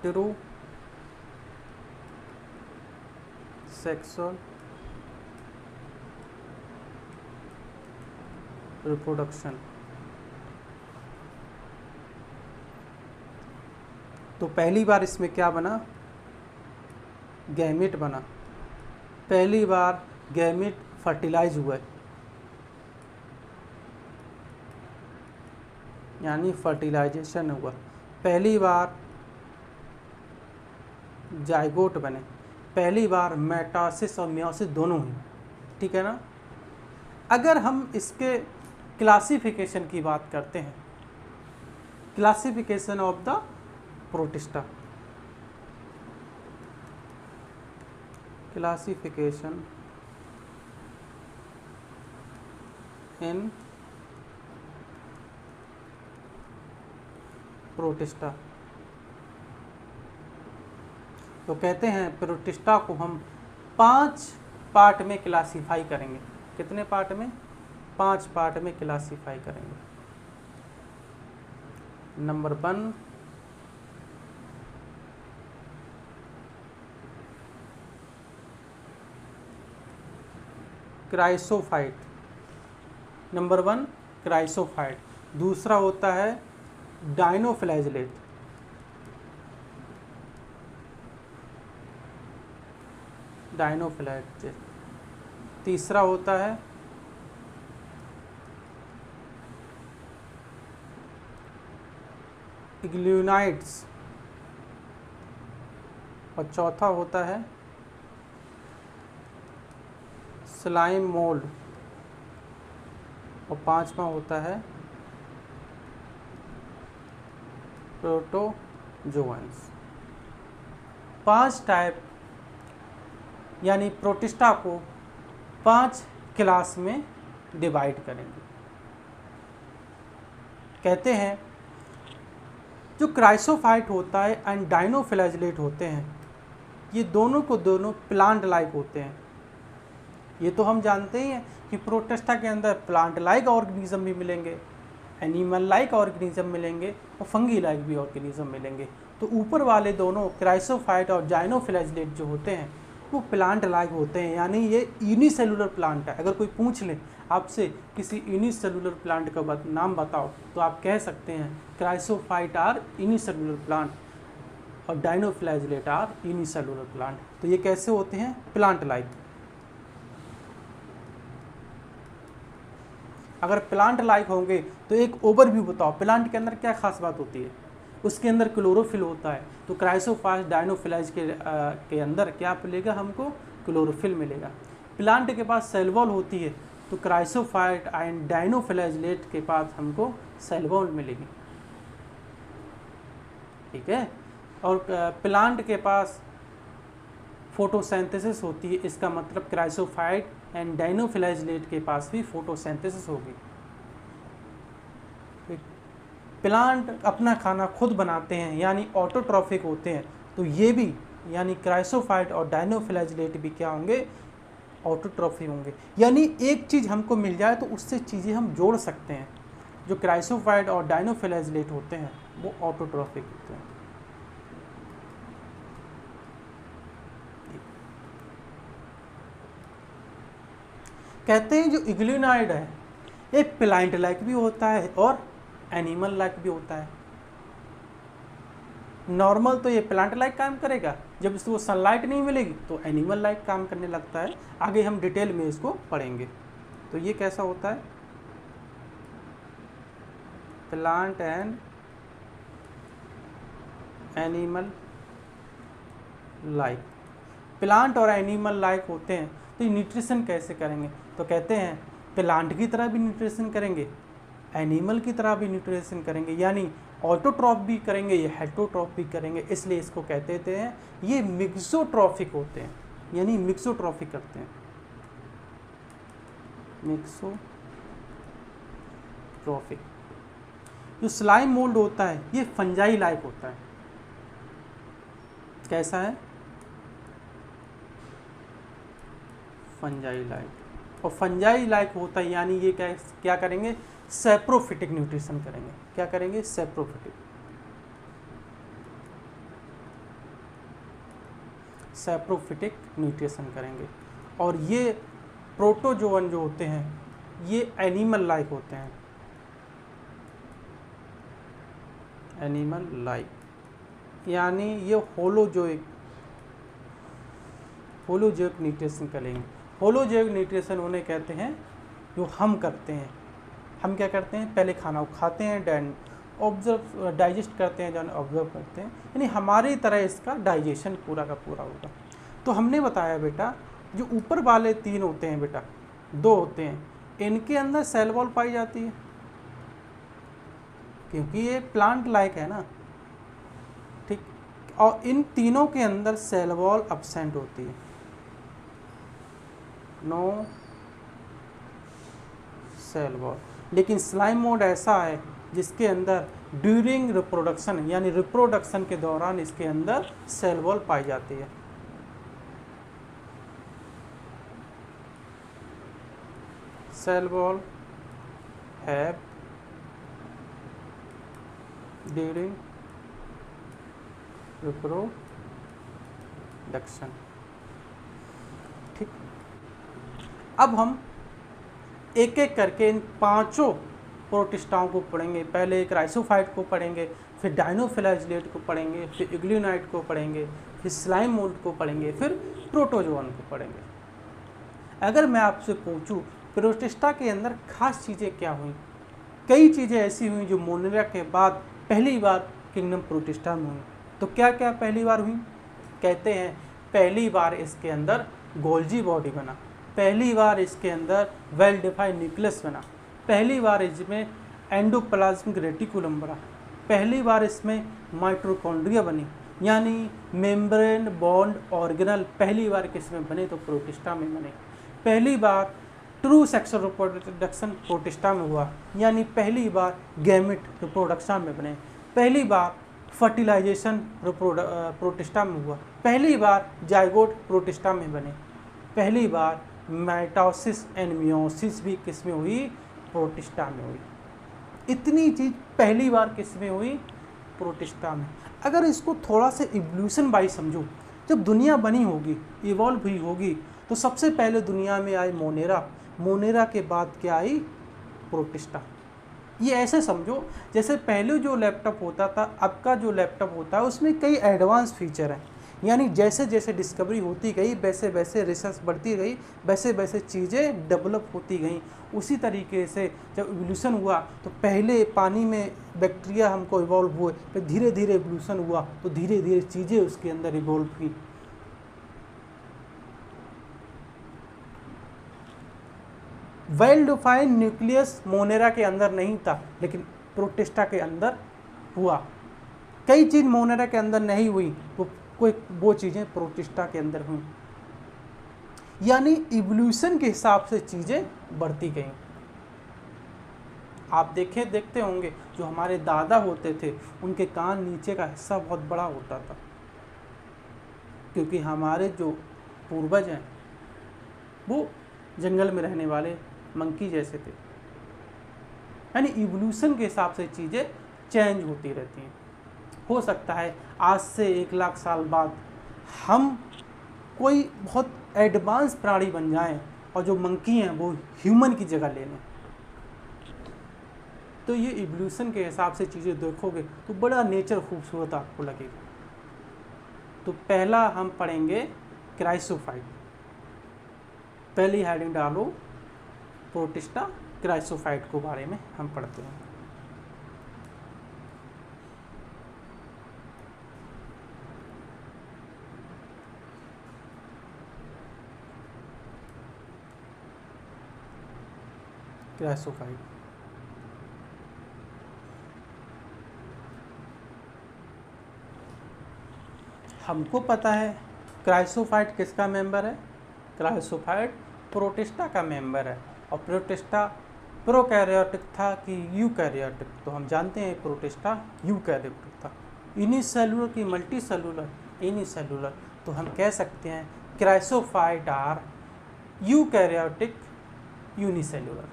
True sexual reproduction. तो पहली बार इसमें क्या बना, गैमिट बना। पहली बार गैमिट फर्टिलाइज हुआ, यानी फर्टिलाइजेशन हुआ। पहली बार जायगोट बने, पहली बार मेटासिस और मियोसिस दोनों ही, ठीक है ना। अगर हम इसके क्लासिफिकेशन की बात करते हैं, classification of the protista, classification in protista, तो कहते हैं प्रोटिस्टा को हम 5 पार्ट में क्लासीफाई करेंगे। कितने पार्ट में, 5 पार्ट में क्लासीफाई करेंगे। Number 1 chrysophyte, number 1 chrysophyte. दूसरा होता है डायनोफ्लैजिलेट, डायनोफ्लैजिलेट। तीसरा होता है इग्ल्यूनाइट्स, और चौथा होता है स्लाइम मोल्ड, और 5वां होता है प्रोटोजोअन्स। 5 टाइप, यानी प्रोटिस्टा को 5 क्लास में डिवाइड करेंगे। कहते हैं जो क्राइसोफाइट होता है एंड डायनोफ्लैजिलेट होते हैं, ये दोनों को दोनों प्लांट लाइक होते हैं। ये तो हम जानते ही हैं कि प्रोटिस्टा के अंदर प्लांट लाइक ऑर्गेनिज्म भी मिलेंगे, एनिमल लाइक ऑर्गेनिज्म मिलेंगे और फंगी लाइक भी ऑर्गेनिज्म मिलेंगे। तो ऊपर वाले दोनों क्राइसोफाइट और डायनोफ्लैजिलेट जो होते हैं वो प्लांट लाइक होते हैं, यानी ये यूनिसेलुलर प्लांट है। अगर कोई पूछ ले आपसे किसी यूनिसेलुलर प्लांट का नाम बताओ तो आप कह सकते हैं क्राइसोफाइट आर यूनिसेलुलर प्लांट और डायनोफ्लैजिलेट आर यूनिसेलुलर प्लांट। तो ये कैसे होते हैं, प्लांट लाइक। अगर प्लांट लाइक होंगे तो एक ओवरव्यू बताओ, प्लांट के अंदर क्या खास बात होती है। उसके अंदर क्लोरोफिल होता है, तो क्राइसोफाइट डायनोफ्लैज के अंदर क्या मिलेगा, हमको क्लोरोफिल मिलेगा। प्लांट के पास सेल वॉल होती है, तो क्राइसोफाइट एंड डायनोफ्लैजिलेट के पास हमको सेल वॉल मिलेगी, ठीक है। और प्लांट के पास फोटोसिंथेसिस होती है, इसका मतलब क्राइसोफाइट एंड डायनोफ्लैजिलेट के पास भी फोटोसिंथेसिस होगी। प्लांट अपना खाना खुद बनाते हैं, यानी ऑटोट्रॉफिक होते हैं, तो ये भी यानी क्राइसोफाइट और डायनोफ्लैजिलेट भी क्या होंगे, ऑटोट्रॉफी होंगे। यानी एक चीज़ हमको मिल जाए तो उससे चीज़ें हम जोड़ सकते हैं। जो क्राइसोफाइट और डायनोफ्लैजिलेट होते हैं वो ऑटोट्रॉफिक होते हैं। कहते हैं जो इग्लिनॉइड है ये प्लांट लाइक भी होता है और एनिमल लाइक भी होता है। नॉर्मल तो ये प्लांट लाइक काम करेगा, जब इसको सनलाइट नहीं मिलेगी तो एनिमल लाइक काम करने लगता है। आगे हम डिटेल में इसको पढ़ेंगे। तो ये कैसा होता है, plant and animal like. Plant और एनिमल लाइक होते हैं तो ये न्यूट्रिशन कैसे करेंगे, तो कहते हैं प्लांट की तरह भी न्यूट्रिशन करेंगे, एनिमल की तरह भी न्यूट्रिशन करेंगे, यानी ऑटोट्रॉफ भी करेंगे, ये हेटरोट्रॉफ भी करेंगे। इसलिए इसको कहते हैं ये मिक्सोट्रॉफिक होते हैं, यानी मिक्सोट्रॉफिक करते हैं। मिक्सोट्रॉफिक। जो स्लाइम मोल्ड होता है ये फंजाई लाइक होता है। कैसा है, फंजाई लाइक। और फंजाई लाइक होता है यानी ये क्या करेंगे, सैप्रोफिटिक न्यूट्रिशन करेंगे। क्या करेंगे, सैप्रोफिटिक। सैप्रोफिटिक न्यूट्रिशन करेंगे। और ये प्रोटोजोअन जो होते हैं ये एनिमल लाइक होते हैं, एनिमल लाइक, यानी ये होलोजोइक न्यूट्रिशन करेंगे। होलोजोइक न्यूट्रिशन उन्हें कहते हैं जो हम करते हैं। हम क्या करते हैं, पहले खाना को खाते हैं, देन ऑब्जर्व डाइजेस्ट करते हैं, देन ऑब्जर्व करते हैं, यानी हमारी तरह इसका डाइजेशन पूरा का पूरा होगा। तो हमने बताया बेटा जो ऊपर वाले 3 होते हैं बेटा, 2 होते हैं, इनके अंदर सेल वॉल पाई जाती है क्योंकि ये प्लांट लाइक है ना, ठीक। और इन तीनों के अंदर सेल वॉल एब्सेंट होती है, नो सेल वॉल। लेकिन स्लाइम मोड ऐसा है जिसके अंदर ड्यूरिंग रिप्रोडक्शन यानी रिप्रोडक्शन के दौरान इसके अंदर सेल वॉल पाई जाती है। Cell wall have during reproduction, ठीक। अब हम एक एक करके इन 5 प्रोटिस्टाओं को पढ़ेंगे। पहले क्राइसोफाइट को पढ़ेंगे, फिर डायनोफ्लैजिलेट को पढ़ेंगे, फिर इग्लिनॉइड को पढ़ेंगे, फिर स्लाइम मोल्ड को पढ़ेंगे, फिर प्रोटोजोअन को पढ़ेंगे। अगर मैं आपसे पूछूं प्रोटिस्टा के अंदर खास चीज़ें क्या हुई, कई चीज़ें ऐसी हुई जो मोनेरा के बाद पहली बार किंगडम प्रोटिस्टा में हुई। तो क्या क्या पहली बार हुई, कहते हैं पहली बार इसके अंदर गोल्जी बॉडी बना, पहली बार इसके अंदर वेल डिफाइंड न्यूक्लियस बना, पहली बार इसमें एंडोप्लाज्मिक रेटिकुलम बना, पहली बार इसमें माइटोकॉन्ड्रिया बनी, यानी मेम्ब्रेन बॉन्ड ऑर्गेनल पहली बार किसमें बने, तो प्रोटिस्टा में बने। पहली बार ट्रू सेक्सुअल रिप्रोडक्शन प्रोटिस्टा में हुआ, यानी पहली बार गैमेट रिप्रोडक्शन में बने। पहली बार फर्टिलाइजेशन प्रोटिस्टा में हुआ, पहली बार जाइगोट प्रोटिस्टा में बने, पहली बार माइटोसिस एंड मियोसिस भी किसमें हुई, प्रोटिस्टा में हुई। इतनी चीज़ पहली बार किसमें हुई, प्रोटिस्टा में। अगर इसको थोड़ा सा इवोल्यूशन बाई समझो, जब दुनिया बनी होगी, इवॉल्व हुई होगी, तो सबसे पहले दुनिया में आई मोनेरा, मोनेरा के बाद क्या आई, प्रोटिस्टा। ये ऐसे समझो जैसे पहले जो लैपटॉप होता था, अब का जो लैपटॉप होता है उसमें कई एडवांस फीचर हैं, यानी जैसे जैसे डिस्कवरी होती गई वैसे वैसे रिसर्च बढ़ती गई, वैसे वैसे चीज़ें डेवलप होती गई। उसी तरीके से जब इवोल्यूशन हुआ तो पहले पानी में बैक्टीरिया हमको इवॉल्व हुए, फिर धीरे धीरे इवोल्यूशन हुआ तो धीरे धीरे चीज़ें उसके अंदर इवॉल्व हुई। वेल डिफाइंड न्यूक्लियस मोनेरा के अंदर नहीं था, लेकिन प्रोटिस्टा के अंदर हुआ। कई चीज़ मोनेरा के अंदर नहीं हुई तो कोई वो चीज़ें प्रोटिस्टा के अंदर हुई, यानी इवोल्यूशन के हिसाब से चीज़ें बढ़ती गईं। आप देखते होंगे जो हमारे दादा होते थे उनके कान नीचे का हिस्सा बहुत बड़ा होता था, क्योंकि हमारे जो पूर्वज हैं वो जंगल में रहने वाले मंकी जैसे थे, यानी इवोल्यूशन के हिसाब से चीज़ें चेंज होती रहती हैं। हो सकता है आज से 1 लाख साल बाद हम कोई बहुत एडवांस प्राणी बन जाएं और जो मंकी हैं वो ह्यूमन की जगह ले लें। तो ये इवोल्यूशन के हिसाब से चीज़ें देखोगे तो बड़ा नेचर खूबसूरत आपको लगेगा। तो पहला हम पढ़ेंगे क्राइसोफाइट। पहली हेडिंग डालो प्रोटिस्टा क्राइसोफाइट के बारे में हम पढ़ते हैं। क्राइसोफाइट हमको पता है क्राइसोफाइट किसका मेंबर है। क्राइसोफाइट प्रोटिस्टा का मेंबर है। और प्रोटिस्टा प्रोकैरियोटिक था कि यूकैरियोटिक, तो हम जानते हैं प्रोटिस्टा यूकैरियोटिक था। यूनिसेलुलर की मल्टी सेलुलर, यूनिसेलुलर, तो हम कह सकते हैं chrysophyte are eukaryotic unicellular.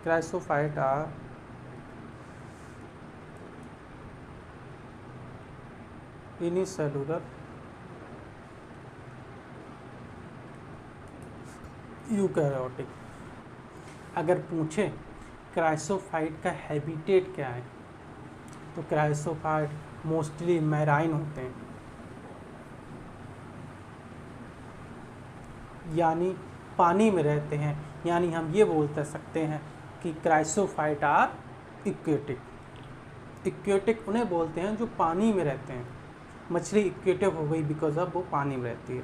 Chrysophyte are unicellular eukaryotic. अगर पूछे क्राइसोफाइट का हैबिटेट क्या है, तो क्राइसोफाइट मोस्टली मैराइन होते हैं, यानी पानी में रहते हैं। यानी हम ये बोल सकते हैं कि क्राइसोफाइट आर इक्वेटिक। इक्वेटिक उन्हें बोलते हैं जो पानी में रहते हैं। मछली इक्वेटिव हो गई बिकॉज ऑफ वो पानी में रहती है।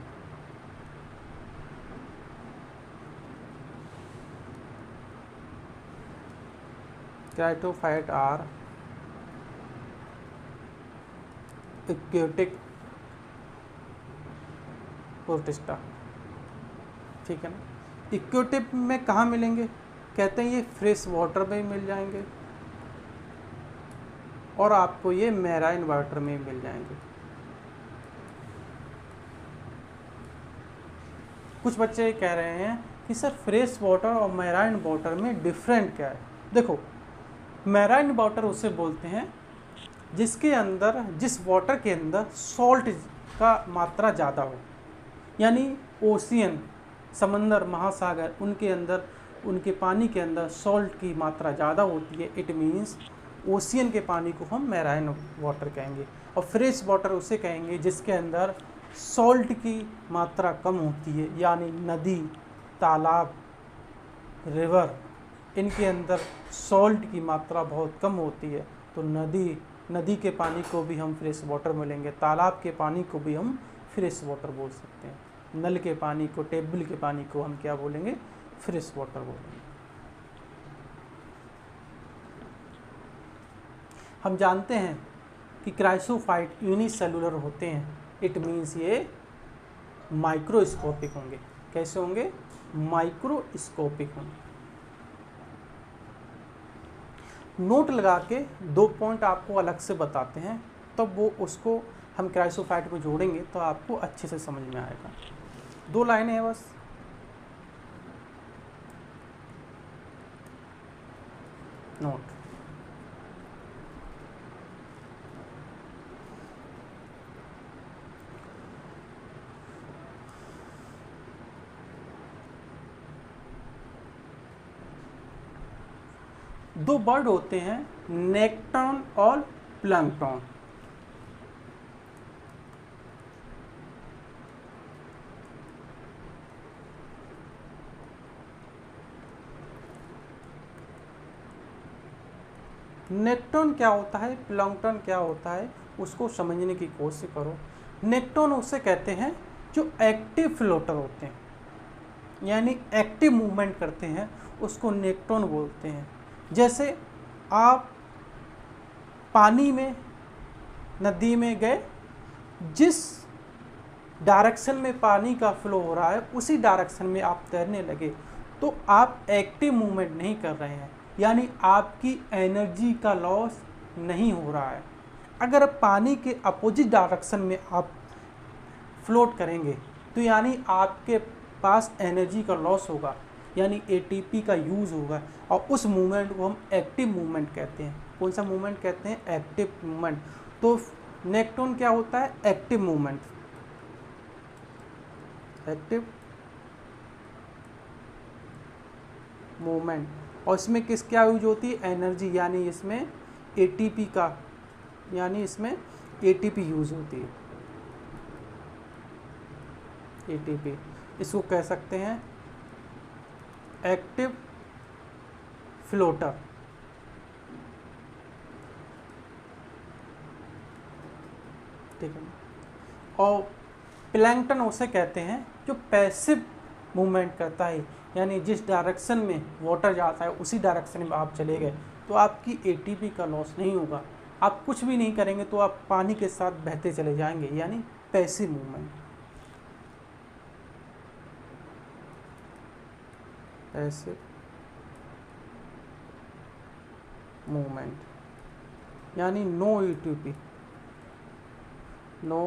क्राइसोफाइट आर इक्वेटिक प्रोटिस्टा, ठीक है ना। इक्वेटिव में कहाँ मिलेंगे, कहते हैं ये फ्रेश वाटर में मिल जाएंगे और आपको ये मैराइन वाटर में मिल जाएंगे। कुछ बच्चे कह रहे हैं कि सर फ्रेश वाटर और मैराइन वाटर में डिफरेंट क्या है। देखो, मैराइन वाटर उसे बोलते हैं जिसके अंदर, जिस वाटर के अंदर सॉल्ट का मात्रा ज़्यादा हो, यानी ओशियन, समंदर, महासागर, उनके अंदर, उनके पानी के अंदर सॉल्ट की मात्रा ज़्यादा होती है। इट मीन्स ओशियन के पानी को हम मैराइन वाटर कहेंगे। और फ्रेश वाटर उसे कहेंगे जिसके अंदर सॉल्ट की मात्रा कम होती है, यानी नदी, तालाब, रिवर, इनके अंदर सॉल्ट की मात्रा बहुत कम होती है। तो नदी के पानी को भी हम फ्रेश वाटर बोलेंगे, तालाब के पानी को भी हम फ्रेश वाटर बोल सकते हैं, नल के पानी को, टेबल के पानी को हम क्या बोलेंगे, फ्रेश वाटर बोलेंगे। हम जानते हैं कि क्राइसोफाइट यूनिसेलुलर होते हैं। इट मीन्स ये माइक्रोस्कोपिक होंगे। कैसे होंगे, माइक्रोस्कोपिक होंगे। नोट लगा के 2 पॉइंट आपको अलग से बताते हैं, तब वो उसको हम क्राइसोफाइट में जोड़ेंगे तो आपको अच्छे से समझ में आएगा। 2 लाइनें हैं बस। नोट, दो वर्ड होते हैं, नेक्टॉन और प्लैंकटन। नेक्टॉन क्या होता है, प्लैंकटन क्या होता है, उसको समझने की कोशिश करो। नेक्टॉन उसे कहते हैं जो एक्टिव फ्लोटर होते हैं, यानी एक्टिव मूवमेंट करते हैं, उसको नेक्टॉन बोलते हैं। जैसे आप पानी में, नदी में गए, जिस डायरेक्शन में पानी का फ्लो हो रहा है उसी डायरेक्शन में आप तैरने लगे, तो आप एक्टिव मूवमेंट नहीं कर रहे हैं, यानी आपकी एनर्जी का लॉस नहीं हो रहा है। अगर पानी के अपोजिट डायरेक्शन में आप फ्लोट करेंगे तो यानी आपके पास एनर्जी का लॉस होगा, यानी एटीपी का यूज़ होगा, और उस मूवमेंट को हम एक्टिव मूवमेंट कहते हैं। कौन सा मूवमेंट कहते हैं? Active movement. तो नेक्टोन क्या होता है? Active movement. Active movement. और इसमें किस क्या यूज होती है? एनर्जी, यानी इसमें एटीपी का, यानी इसमें एटीपी यूज होती है। एटीपी, इसको कह सकते हैं एक्टिव फ्लोटर। ठीक है। और प्लैंकटन उसे कहते हैं जो पैसिव मूवमेंट करता है, यानी जिस डायरेक्शन में वाटर जाता है उसी डायरेक्शन में आप चले गए तो आपकी एटीपी का लॉस नहीं होगा। आप कुछ भी नहीं करेंगे तो आप पानी के साथ बहते चले जाएंगे, यानी पैसिव मूवमेंट। पैसिव मूवमेंट यानी no ATP, no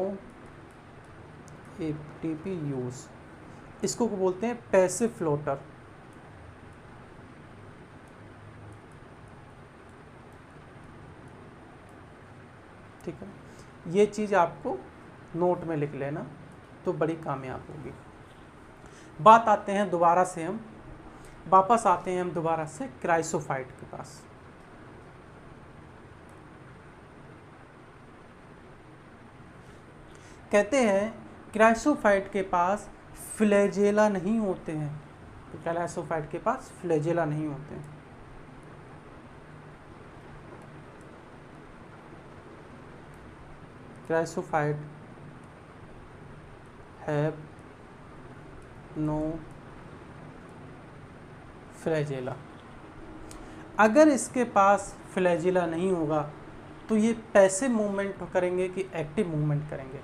ATP use, इसको बोलते हैं पैसिव फ्लोटर। ठीक है, ये चीज़ आपको नोट में लिख लेना तो बड़ी कामयाब होगी। बात आते हैं दोबारा से, हम वापस आते हैं हम दोबारा से क्राइसोफाइट के पास। कहते हैं क्राइसोफाइट के पास फ्लैजेला नहीं होते हैं। तो क्राइसोफाइट के पास फ्लैजेला नहीं होते हैं। Chrysophyte have no flagella. अगर इसके पास फ्लैजेला नहीं होगा तो ये पैसिव मूवमेंट करेंगे कि एक्टिव मूवमेंट करेंगे,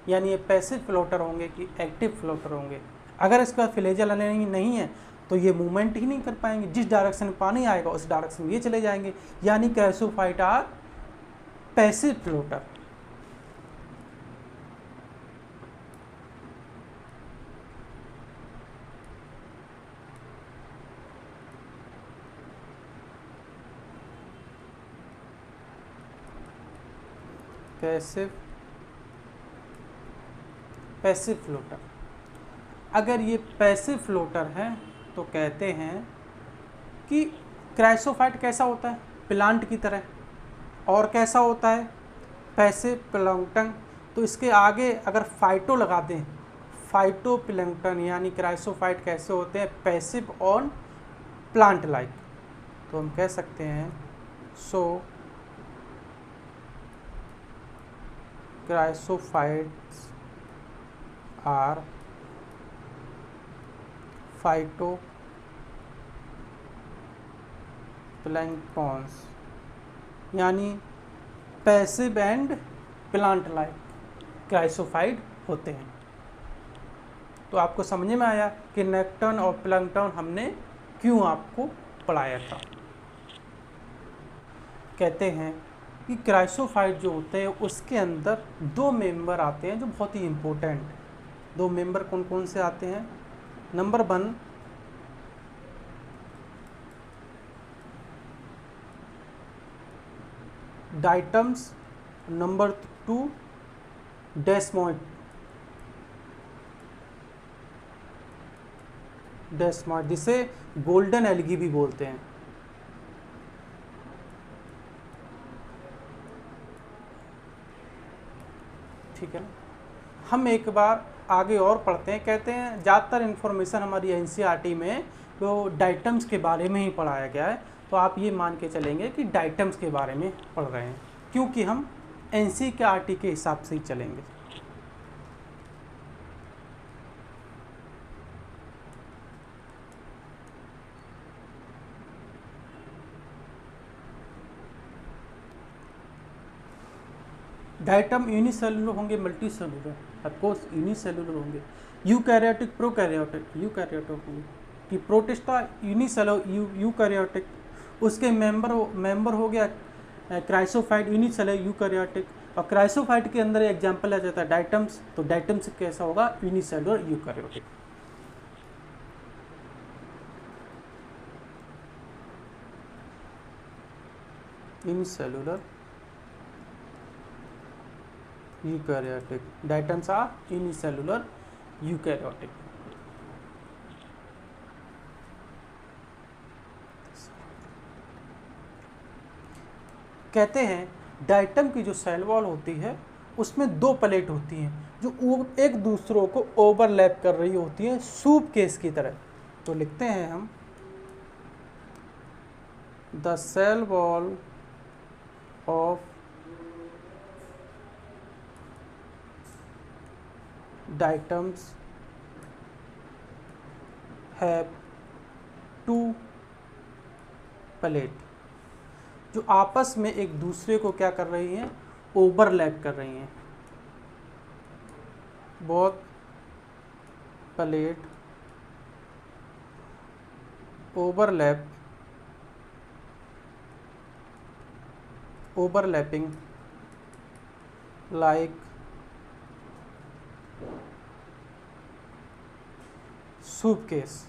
यानी ये पैसिव फ्लोटर होंगे कि एक्टिव फ्लोटर होंगे। अगर इसका फ्लैजेला नहीं है तो ये मूवमेंट ही नहीं कर पाएंगे, जिस डायरेक्शन में पानी आएगा उस डायरेक्शन में ये चले जाएंगे, यानी chrysophyte are passive floater. Passive floater. अगर ये पैसिव फ्लोटर है तो कहते हैं कि क्राइसोफाइट कैसा होता है? प्लांट की तरह। और कैसा होता है? Passive plankton. तो इसके आगे अगर फाइटो लगा दें, फाइटो प्लैंकटन, यानी क्राइसोफाइट कैसे होते हैं? Passive on plant like. तो हम कह सकते हैं सो क्राइसोफाइट्स आर फाइटो प्लैंक्टन्स, यानी passive and plant like chrysophyte होते हैं। तो आपको समझ में आया कि नेक्टन और प्लैंक्टन हमने क्यों आपको पढ़ाया था। कहते हैं कि क्राइसोफाइट जो होते हैं उसके अंदर दो मेंबर आते हैं जो बहुत ही इम्पोर्टेंट। दो मेंबर कौन कौन से आते हैं? Number 1 diatoms, number 2 डेस्मोइड। डेस्मोइड जिसे गोल्डन एल्गी भी बोलते हैं। ठीक है ना, हम एक बार आगे और पढ़ते हैं। कहते हैं ज़्यादातर इन्फॉर्मेशन हमारी एनसीईआरटी में वो डाइटम्स के बारे में ही पढ़ाया गया है, तो आप ये मान के चलेंगे कि डाइटम्स के बारे में पढ़ रहे हैं, क्योंकि हम एनसीईआरटी के हिसाब से ही चलेंगे। डाइटम यूनिसेलुलर होंगे, मल्टी सेलुलर, ऑफकोर्स यूनिसेलुलर होंगे, यूकैरियोटिक, प्रोकैरियोटिक, यूकैरियोटिक होंगे। कि प्रोटिस्टा यूनिसेलुलर यूकैरियोटिक, उसके मेंबर हो गया क्राइसोफाइट यूनिसेलुलर यूकैरियोटिक, और क्राइसोफाइट के अंदर एग्जाम्पल आ जाता है डाइटम्स, तो डाइटम्स कैसा होगा, unicellular eukaryotic. Unicellular eukaryotic, diatoms are unicellular eukaryotic. कहते हैं डाइटम की जो सेल वॉल होती है उसमें दो प्लेट होती हैं जो एक दूसरों को ओवरलैप कर रही होती हैं, सूप केस की तरह। तो लिखते हैं हम the cell wall of diatoms have two plate, जो आपस में एक दूसरे को क्या कर रही हैं, ओवरलैप कर रही हैं। Both plate overlapping like soup case,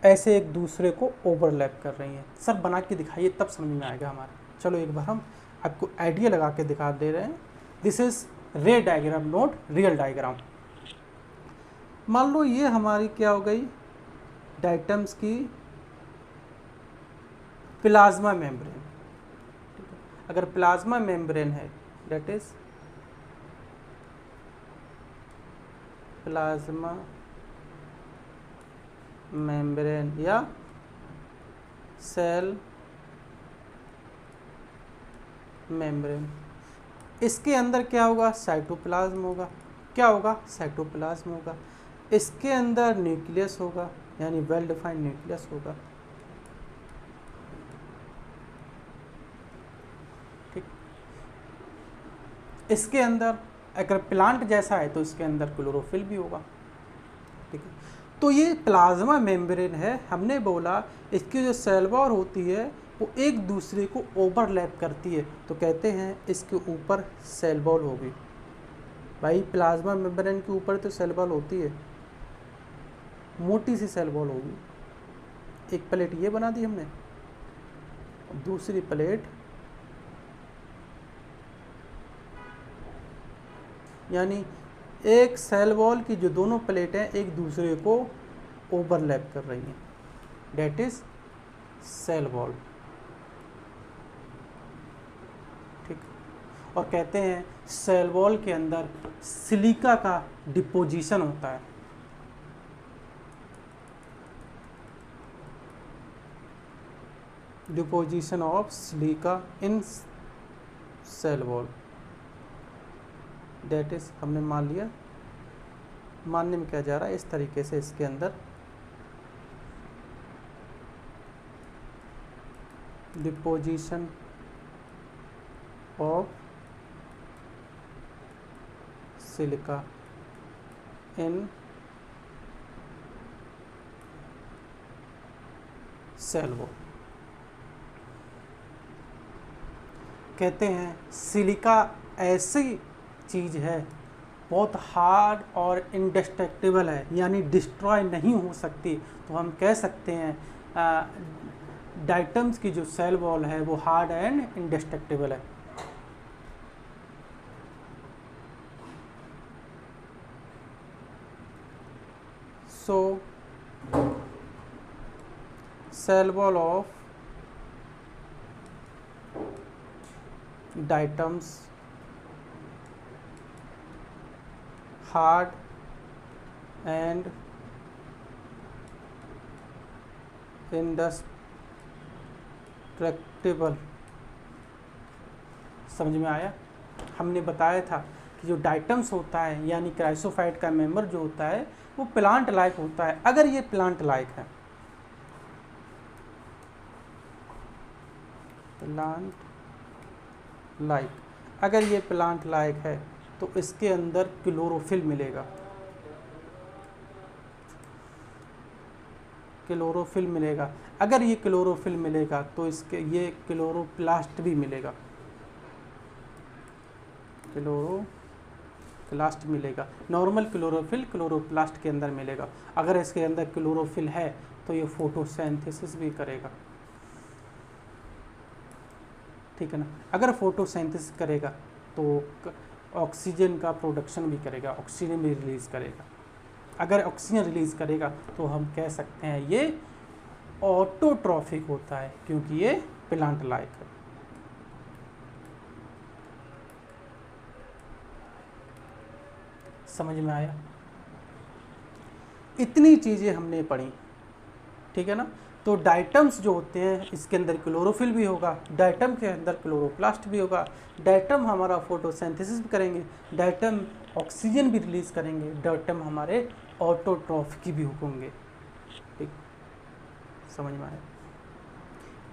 ऐसे एक दूसरे को ओवरलैप कर रही हैं। सर बना के दिखाइए तब समझ में आएगा हमारे। चलो एक बार हम आपको आइडिया लगा के दिखा दे रहे हैं। दिस इज रे डायग्राम, नोट रियल डायग्राम। मान लो ये हमारी क्या हो गई, डाइटम्स की प्लाज्मा मेम्ब्रेन। अगर प्लाज्मा मेम्ब्रेन है, दैट इज प्लाज्मा मेम्ब्रेन या सेल मेम्ब्रेन, इसके अंदर क्या होगा, साइटोप्लाज्म होगा। क्या होगा, साइटोप्लाज्म होगा। इसके अंदर न्यूक्लियस होगा, यानी वेल डिफाइंड न्यूक्लियस होगा। ठीक, इसके अंदर अगर प्लांट जैसा है तो इसके अंदर क्लोरोफिल भी होगा। ठीक है, तो ये प्लाज्मा मेम्ब्रेन है। हमने बोला इसकी जो सेल वॉल होती है वो एक दूसरे को ओवरलैप करती है, तो कहते हैं इसके ऊपर सेल वॉल होगी। भाई प्लाज्मा मेम्ब्रेन के ऊपर तो सेल वॉल होती है, मोटी सी सेल वॉल होगी। एक प्लेट ये बना दी हमने, दूसरी प्लेट यानी एक सेल वॉल की जो दोनों प्लेटें एक दूसरे को ओवरलैप कर रही हैं, डेट इज सेल वॉल। ठीक, और कहते हैं सेल वॉल के अंदर सिलिका का डिपोजिशन होता है। Deposition of silica in cell wall, that is, हमने मान लिया, मानने में क्या जा रहा है, इस तरीके से इसके अंदर deposition of silica in cell wall. कहते हैं सिलिका ऐसी चीज़ है, बहुत हार्ड और इंडेस्ट्रक्टिबल है, यानी डिस्ट्रॉय नहीं हो सकती। तो हम कह सकते हैं डाइटम्स की जो सेल वॉल है वो हार्ड एंड इंडेस्ट्रक्टिबल है। So cell wall of diatoms hard and indestructible. समझ में आया? हमने बताया था कि जो डाइटम्स होता है यानी क्राइसोफाइट का मेंबर जो होता है वो प्लांट लाइक होता है। अगर ये प्लांट लाइक है, प्लांट लाइक, अगर ये प्लांट लाइक है तो इसके अंदर क्लोरोफिल मिलेगा। क्लोरोफिल मिलेगा। अगर ये क्लोरोफिल मिलेगा तो इसके ये क्लोरोप्लास्ट भी मिलेगा, क्लोरोप्लास्ट मिलेगा। नॉर्मल क्लोरोफिल क्लोरोप्लास्ट के अंदर मिलेगा। अगर इसके अंदर क्लोरोफिल है तो ये फोटोसिंथेसिस भी करेगा, ठीक है ना। अगर फोटोसिंथेसिस करेगा तो ऑक्सीजन का प्रोडक्शन भी करेगा, ऑक्सीजन भी रिलीज़ करेगा। अगर ऑक्सीजन रिलीज़ करेगा तो हम कह सकते हैं ये ऑटोट्रॉफिक होता है, क्योंकि ये प्लांट लाइक है। समझ में आया? इतनी चीज़ें हमने पढ़ी, ठीक है ना। तो डाइटम्स जो होते हैं इसके अंदर क्लोरोफिल भी होगा, डाइटम के अंदर क्लोरोप्लास्ट भी होगा। डाइटम हमारा फोटोसिंथेसिस भी करेंगे, डाइटम ऑक्सीजन भी रिलीज़ करेंगे, डाइटम हमारे ऑटोट्रॉफिक भी होंगे, ठीक। समझ में आया?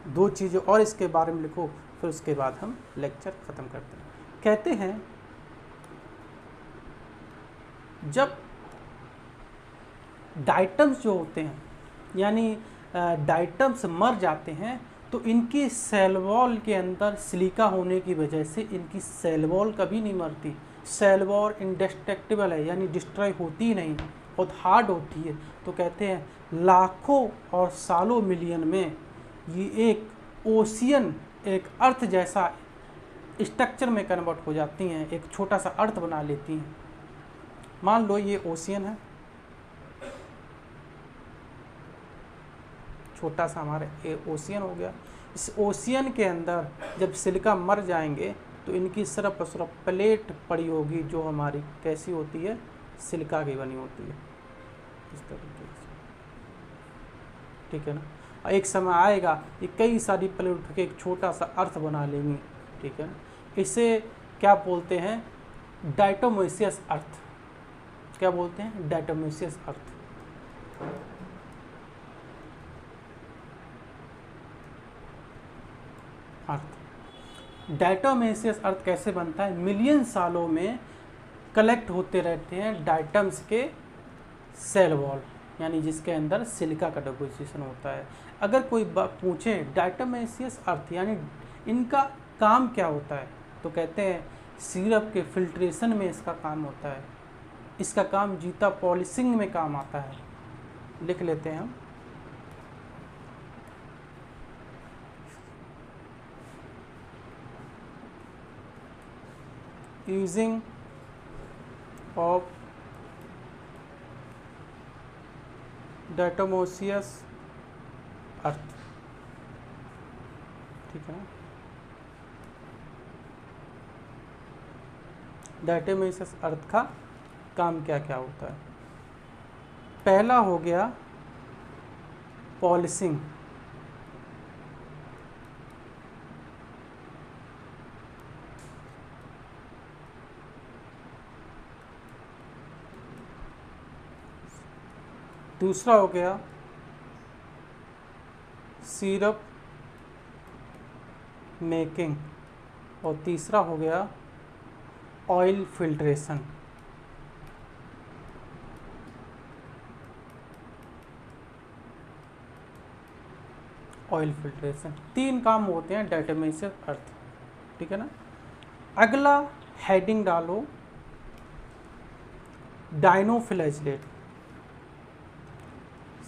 दो चीज़ें और इसके बारे में लिखो, फिर उसके बाद हम लेक्चर ख़त्म करते हैं। कहते हैं जब डाइटम्स जो होते हैं, यानी डाइटम्स मर जाते हैं तो इनकी सेल वॉल के अंदर सिलिका होने की वजह से इनकी सेल वॉल कभी नहीं मरती। सेल वॉल इंडेस्ट्रक्टिबल है, यानी डिस्ट्रॉय होती नहीं, बहुत हार्ड होती है। तो कहते हैं लाखों और सालों मिलियन में ये एक ओशियन, एक अर्थ जैसा स्ट्रक्चर में कन्वर्ट हो जाती हैं, एक छोटा सा अर्थ बना लेती हैं। मान लो ये ओशियन है, छोटा सा हमारे ओशियन हो गया। इस ओशियन के अंदर जब सिलिका मर जाएंगे तो इनकी सिर्फ और सिर्फ प्लेट पड़ी होगी, जो हमारी कैसी होती है, सिलिका की बनी होती है, इस तरीके से, ठीक है ना। एक समय आएगा ये कई सारी प्लेट उठ के एक छोटा सा अर्थ बना लेंगी, ठीक है ना। इसे क्या बोलते हैं, डायटोमेशियस अर्थ। क्या बोलते हैं, डायटोमेशियस अर्थ। डायटोमेशियस अर्थ कैसे बनता है, मिलियन सालों में कलेक्ट होते रहते हैं डाइटम्स के सेल वॉल, यानी जिसके अंदर सिलिका का डिपोजिशन होता है। अगर कोई पूछे डायटोमेशियस अर्थ यानी इनका काम क्या होता है, तो कहते हैं सिरप के फिल्ट्रेशन में इसका काम होता है, इसका काम जूता पॉलिशिंग में काम आता है। लिख लेते हैं हम, using of डायटोमेशियस अर्थ, ठीक है ना। डायटोमेशियस अर्थ का काम क्या क्या होता है। पहला हो गया पॉलिशिंग, दूसरा हो गया सिरप मेकिंग, और तीसरा हो गया ऑयल फिल्ट्रेशन। ऑयल फिल्ट्रेशन, तीन काम होते हैं डायटोमेशियस अर्थ, ठीक है ना। अगला हेडिंग डालो डायनोफ्लैजेलेट,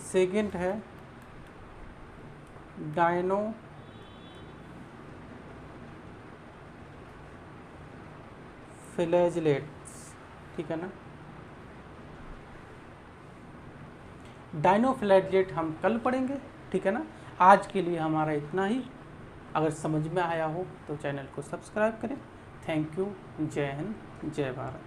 सेकेंड है डायनोफ्लैजेलेट्स, ठीक है ना। डायनोफ्लैजेलेट हम कल पढ़ेंगे, ठीक है ना। आज के लिए हमारा इतना ही। अगर समझ में आया हो तो चैनल को सब्सक्राइब करें। Thank you. जय हिंद, जय भारत।